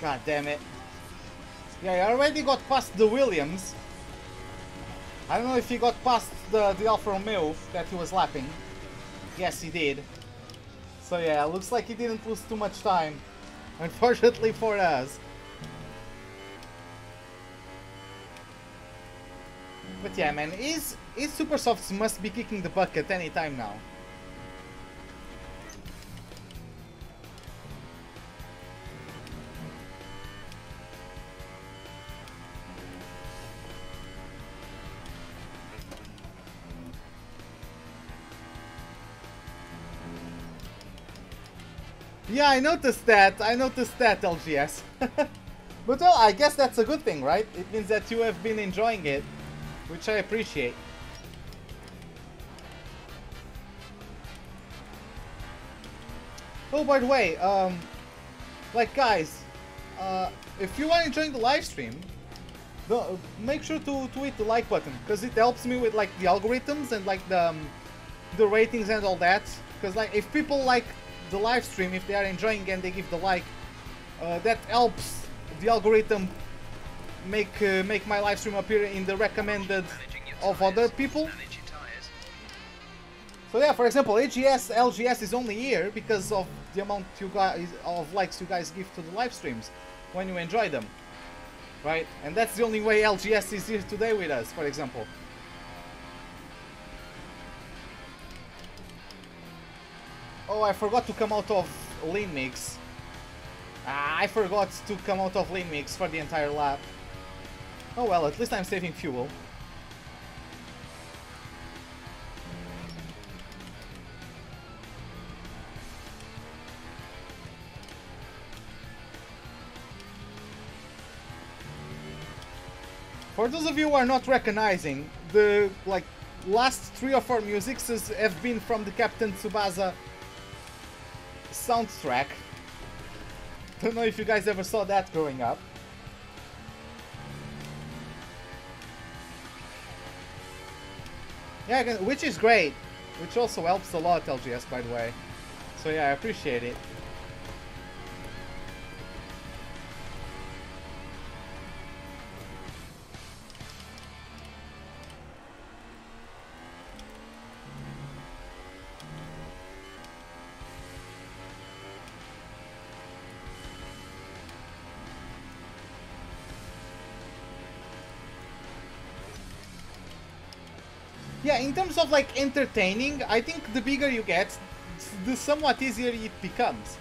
God damn it. Yeah, I already got past the Williams. I don't know if he got past the Alfa Romeo that he was lapping. Yes, he did. So yeah, looks like he didn't lose too much time. Unfortunately for us. But yeah, man, his Supersofts must be kicking the bucket any time now. Yeah, I noticed that, LGS. But well, I guess that's a good thing, right? It means that you have been enjoying it, which I appreciate. Oh, by the way, like guys, if you are enjoying the live stream, make sure to hit the like button, because it helps me with like the algorithms and like the ratings and all that. Because like if people like the live stream, if they are enjoying and they give the like, that helps the algorithm make my live stream appear in the recommended of other people. So yeah, for example, LGS is only here because of the amount of likes you guys give to the live streams when you enjoy them, right? And that's the only way LGS is here today with us, for example. Oh, I forgot to come out of lean mix. I forgot to come out of lean mix for the entire lap. Oh well, at least I'm saving fuel. For those of you who are not recognizing, the last 3 or 4 musics have been from the Captain Tsubasa soundtrack. Don't know if you guys ever saw that growing up. Yeah, which is great, which also helps a lot, LGS, by the way. So yeah, I appreciate it. Yeah, in terms of like entertaining, I think the bigger you get, the somewhat easier it becomes,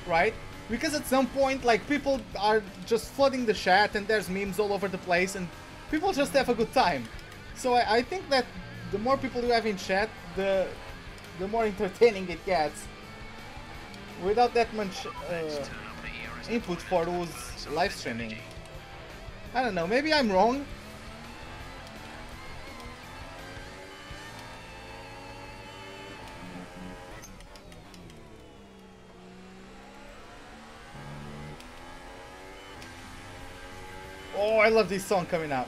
right? Because at some point, like, people are just flooding the chat and there's memes all over the place and people just have a good time. So I think that the more people you have in chat, the more entertaining it gets. Without that much input for who's live streaming. I don't know, maybe I'm wrong. Oh, I love this song coming out.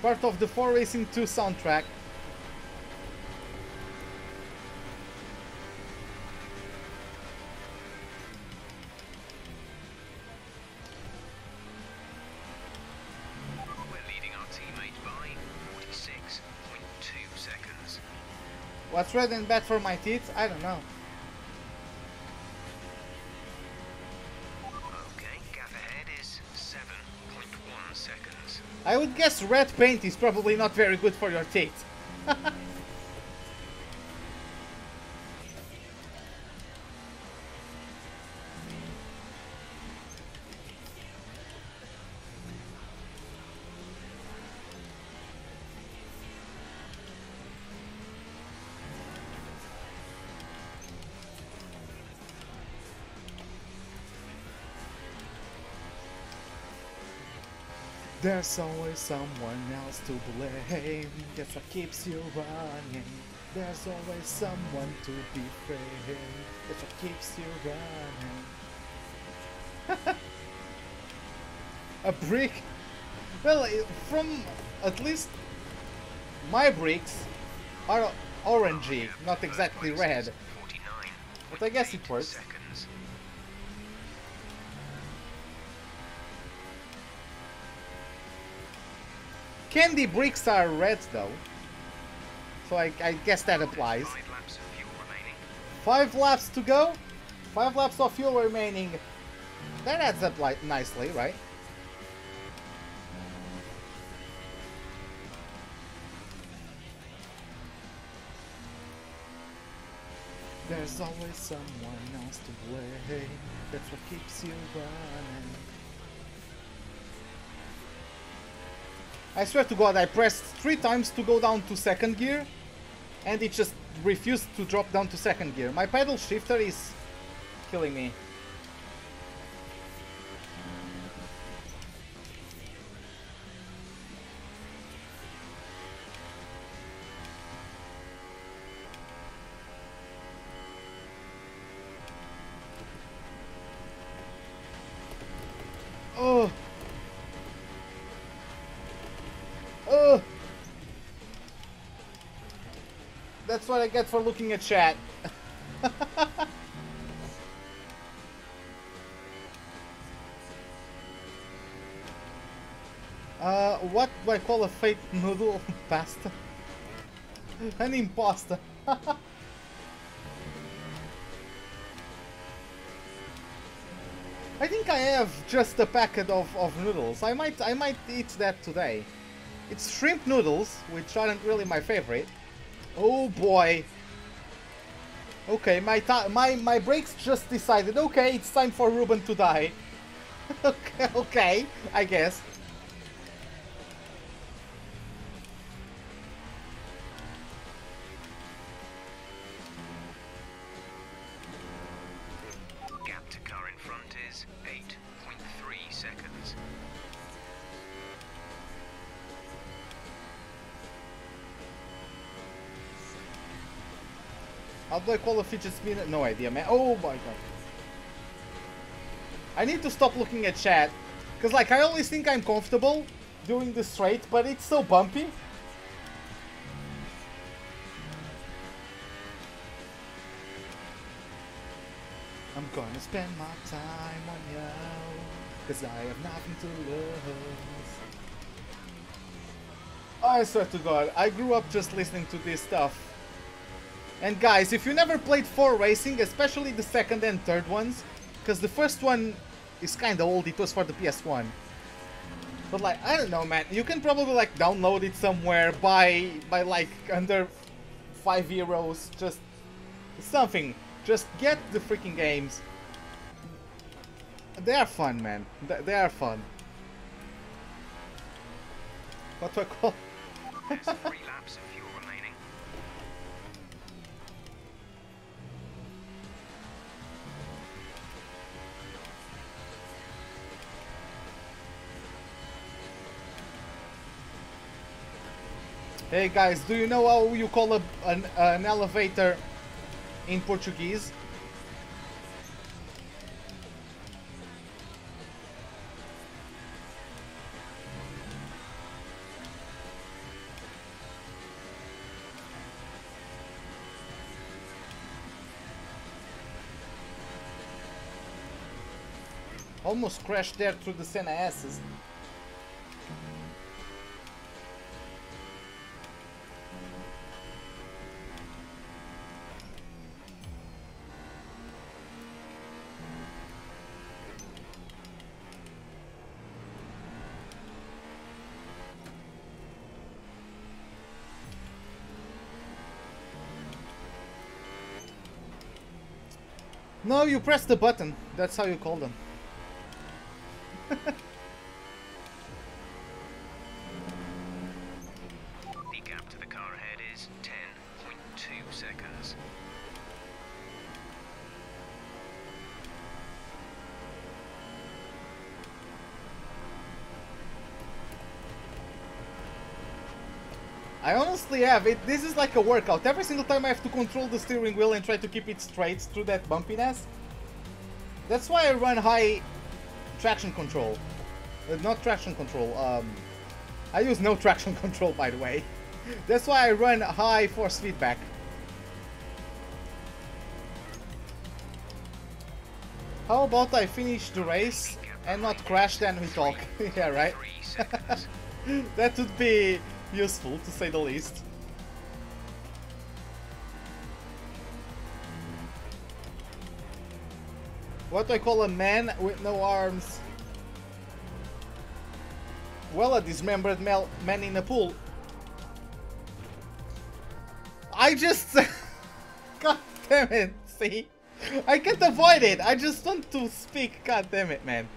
Part of the 4 Racing 2 soundtrack. We're leading our teammate by 46.2 seconds. What's red and bad for my teeth? I don't know. Okay, gap ahead is 7.1 seconds. I would guess red paint is probably not very good for your teeth. There's always someone else to blame. That's what keeps you running. There's always someone to be framed. That's what keeps you running. A brick? Well, from at least my bricks are orangey, not exactly red. But I guess it works. Candy bricks are red though, so I guess that applies. 5 laps of fuel remaining. 5 laps to go, 5 laps of fuel remaining. That adds up like nicely, right? There's always someone else to blame. That's what keeps you running. I swear to God, I pressed 3 times to go down to 2nd gear, and it just refused to drop down to 2nd gear. My pedal shifter is killing me. Oh. That's what I get for looking at chat. What do I call a fake noodle pasta? An imposter. I think I have just a packet of noodles. I might eat that today. It's shrimp noodles, which aren't really my favorite. Oh boy. Okay, my brakes just decided, okay, it's time for Ruben to die. okay, I guess. Gap to car in front is 8.3 seconds. How do I call a fidget spinner? No idea, man. Oh my god. I need to stop looking at chat. Because, like, I always think I'm comfortable doing this straight, but it's so bumpy. I'm gonna spend my time on you, because I have nothing to lose. I swear to God, I grew up just listening to this stuff. And guys, if you never played 4 Racing, especially the 2nd and 3rd ones, because the first one is kinda old, it was for the PS1. But like, I don't know, man, you can probably like download it somewhere, buy like under €5, just something. Just get the freaking games. They are fun, man. They are fun. What do I call? There's 3 laps of fuel remaining. Hey guys, do you know how you call an elevator in Portuguese? Almost crashed there through the Senna S's. No, you press the button. That's how you call them. The gap to the car ahead is 10.2 seconds. I honestly have it. This is like a workout. Every single time I have to control the steering wheel and try to keep it straight through that bumpiness. That's why I run high traction control. Not traction control. I use no traction control, by the way. That's why I run high force feedback. How about I finish the race and not crash, then we talk. Yeah, right? That would be useful, to say the least. What do I call a man with no arms? Well, a dismembered man in a pool. I just... God damn it, see? I can't avoid it, I just want to speak, god damn it, man.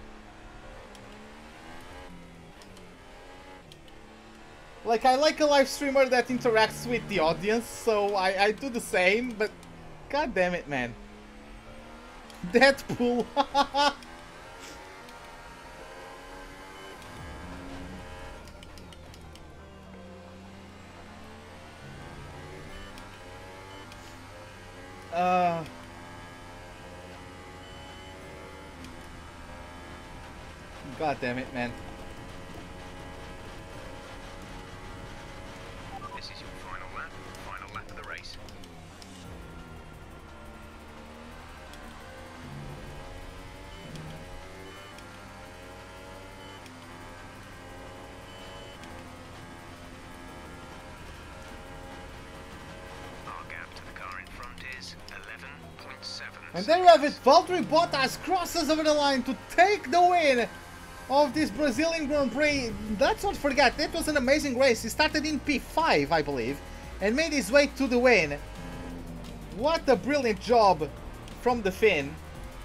Like, I like a live streamer that interacts with the audience, so I do the same, but god damn it, man. Deadpool. God damn it, man. This is your final lap of the race. Our gap to the car in front is 11.7. And there you have it, Valtteri Bottas crosses over the line to take the win of this Brazilian Grand Prix. Let's not forget, that was an amazing race. He started in P5, I believe, and made his way to the win. What a brilliant job from the Finn.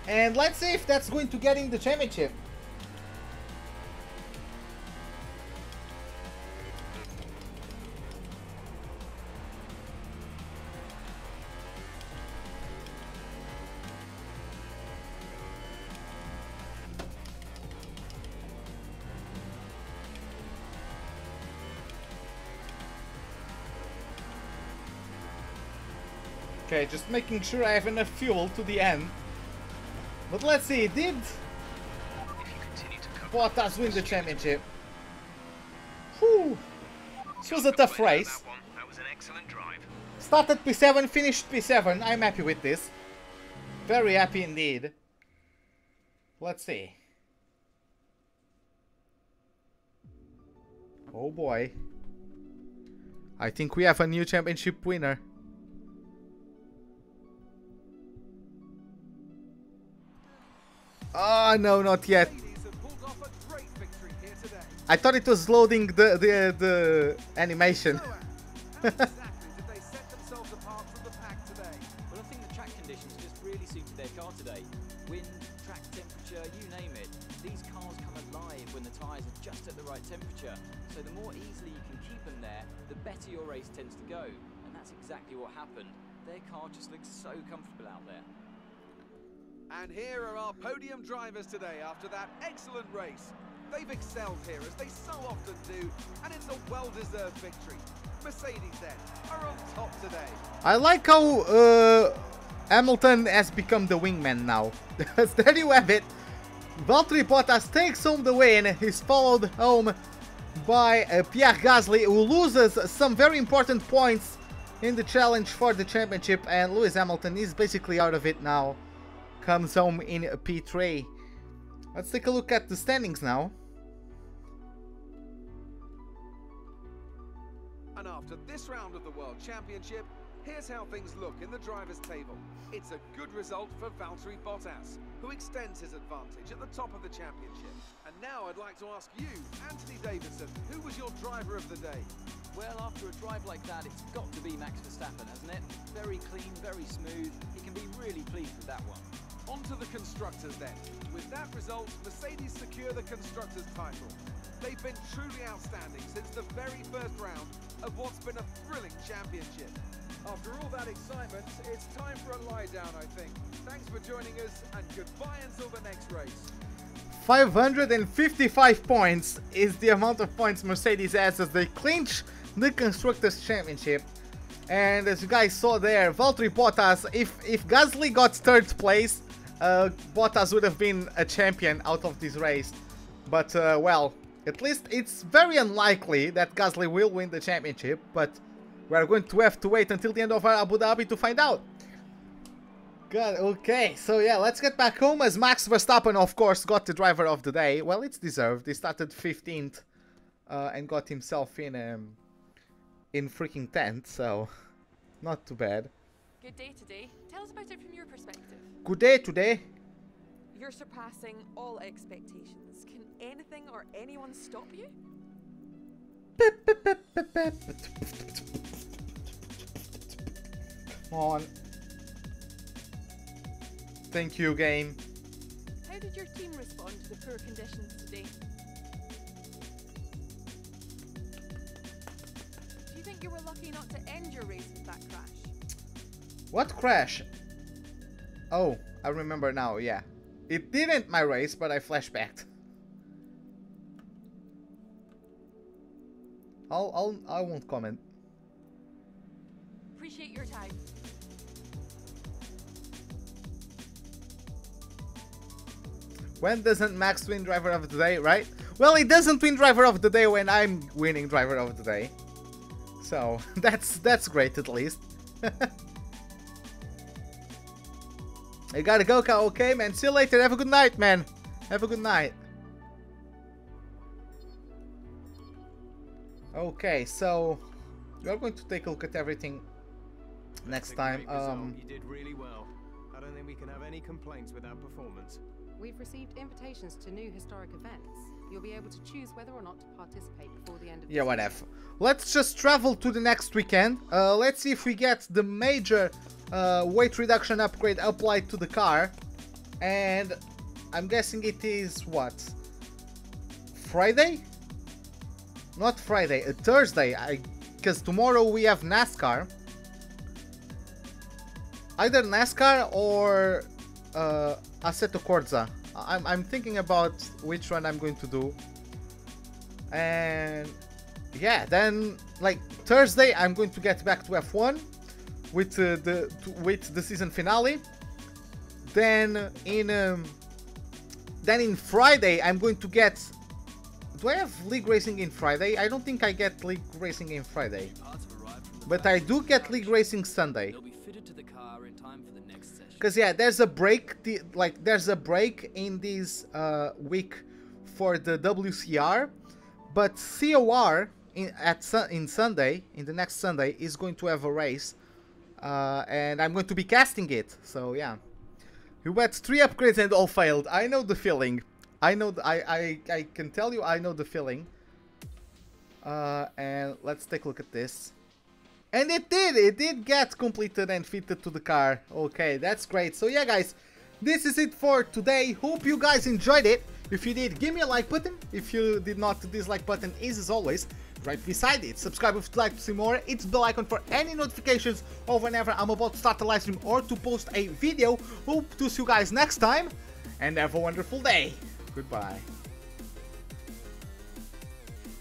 And let's see if that's going to get him the championship. Okay, just making sure I have enough fuel to the end. But let's see, did Bottas win the championship? Whew. This was a tough race. That was an excellent drive. Started P7, finished P7. I'm happy with this. Very happy indeed. Let's see. Oh boy. I think we have a new championship winner. Oh no, not yet. I thought it was loading the animation. Well, I think the track conditions just really suited their car today. Wind, track temperature, you name it. These cars come alive when the tyres are just at the right temperature. So the more easily you can keep them there, the better your race tends to go. And that's exactly what happened. Their car just looks so comfortable out there. And here are our podium drivers today after that excellent race. They've excelled here, as they so often do, and it's a well-deserved victory. Mercedes, then, are on top today. I like how Hamilton has become the wingman now. There you have it. Valtteri Bottas takes home the win. He's followed home by Pierre Gasly, who loses some very important points in the challenge for the championship, and Lewis Hamilton is basically out of it now. Comes home in P3. Let's take a look at the standings now. And after this round of the World Championship, here's how things look in the drivers' table. It's a good result for Valtteri Bottas, who extends his advantage at the top of the championship. And now I'd like to ask you, Anthony Davidson, who was your driver of the day? Well, after a drive like that, it's got to be Max Verstappen, hasn't it? Very clean, very smooth. He can be really pleased with that one. On to the Constructors then. With that result, Mercedes secure the Constructors title. They've been truly outstanding since the very first round of what's been a thrilling championship. After all that excitement, it's time for a lie down, I think. Thanks for joining us, and goodbye until the next race. 555 points is the amount of points Mercedes has as they clinch the Constructors' Championship. And as you guys saw there, Valtteri Bottas, if Gasly got 3rd place, Bottas would have been a champion out of this race. But, well, at least it's very unlikely that Gasly will win the championship, but we're going to have to wait until the end of our Abu Dhabi to find out. God, okay, so yeah, let's get back home as Max Verstappen, of course, got the driver of the day. Well, it's deserved. He started 15th and got himself in freaking 10th, so not too bad. Good day today. Tell us about it from your perspective. Good day today. You're surpassing all expectations. Can anything or anyone stop you? Come on. Thank you, game. How did your team respond to the poor conditions today? Do you think you were lucky not to end your race with that crash? What crash? Oh, I remember now, yeah. It didn't my race, but I flashbacked. I won't comment. Appreciate your time. When doesn't Max win driver of the day, right? Well, he doesn't win driver of the day when I'm winning driver of the day. So, that's great at least. I gotta go, okay, man. See you later. Have a good night, man. Have a good night. Okay, so we're going to take a look at everything next time. You did really well. I don't think we can have any complaints with our performance. We've received invitations to new historic events. You'll be able to choose whether or not to participate before the end of the season. Whatever. Let's just travel to the next weekend. Let's see if we get the major weight reduction upgrade applied to the car. And I'm guessing it is what? Friday? Not Friday, Thursday. Because tomorrow we have NASCAR. Either NASCAR or Assetto Corsa. I'm thinking about which one I'm going to do. And yeah, then like Thursday I'm going to get back to F1 with the season finale. Then in Friday I'm going to get. Do I have league racing in Friday? I don't think I get league racing in Friday, but I do get league racing Sunday. Because yeah, there's a break. There's a break in this week for the WCR, but COR in Sunday, in the next Sunday, is going to have a race, and I'm going to be casting it. So yeah, we had 3 upgrades and all failed. I know the feeling. I know. I can tell you. I know the feeling. And let's take a look at this. And it did get completed and fitted to the car. Okay, that's great. So yeah, guys, this is it for today. Hope you guys enjoyed it. If you did, give me a like button. If you did not, the dislike button is, as always, right beside it. Subscribe if you'd like to see more. It's the bell icon for any notifications of whenever I'm about to start a live stream or to post a video. Hope to see you guys next time, and have a wonderful day. Goodbye.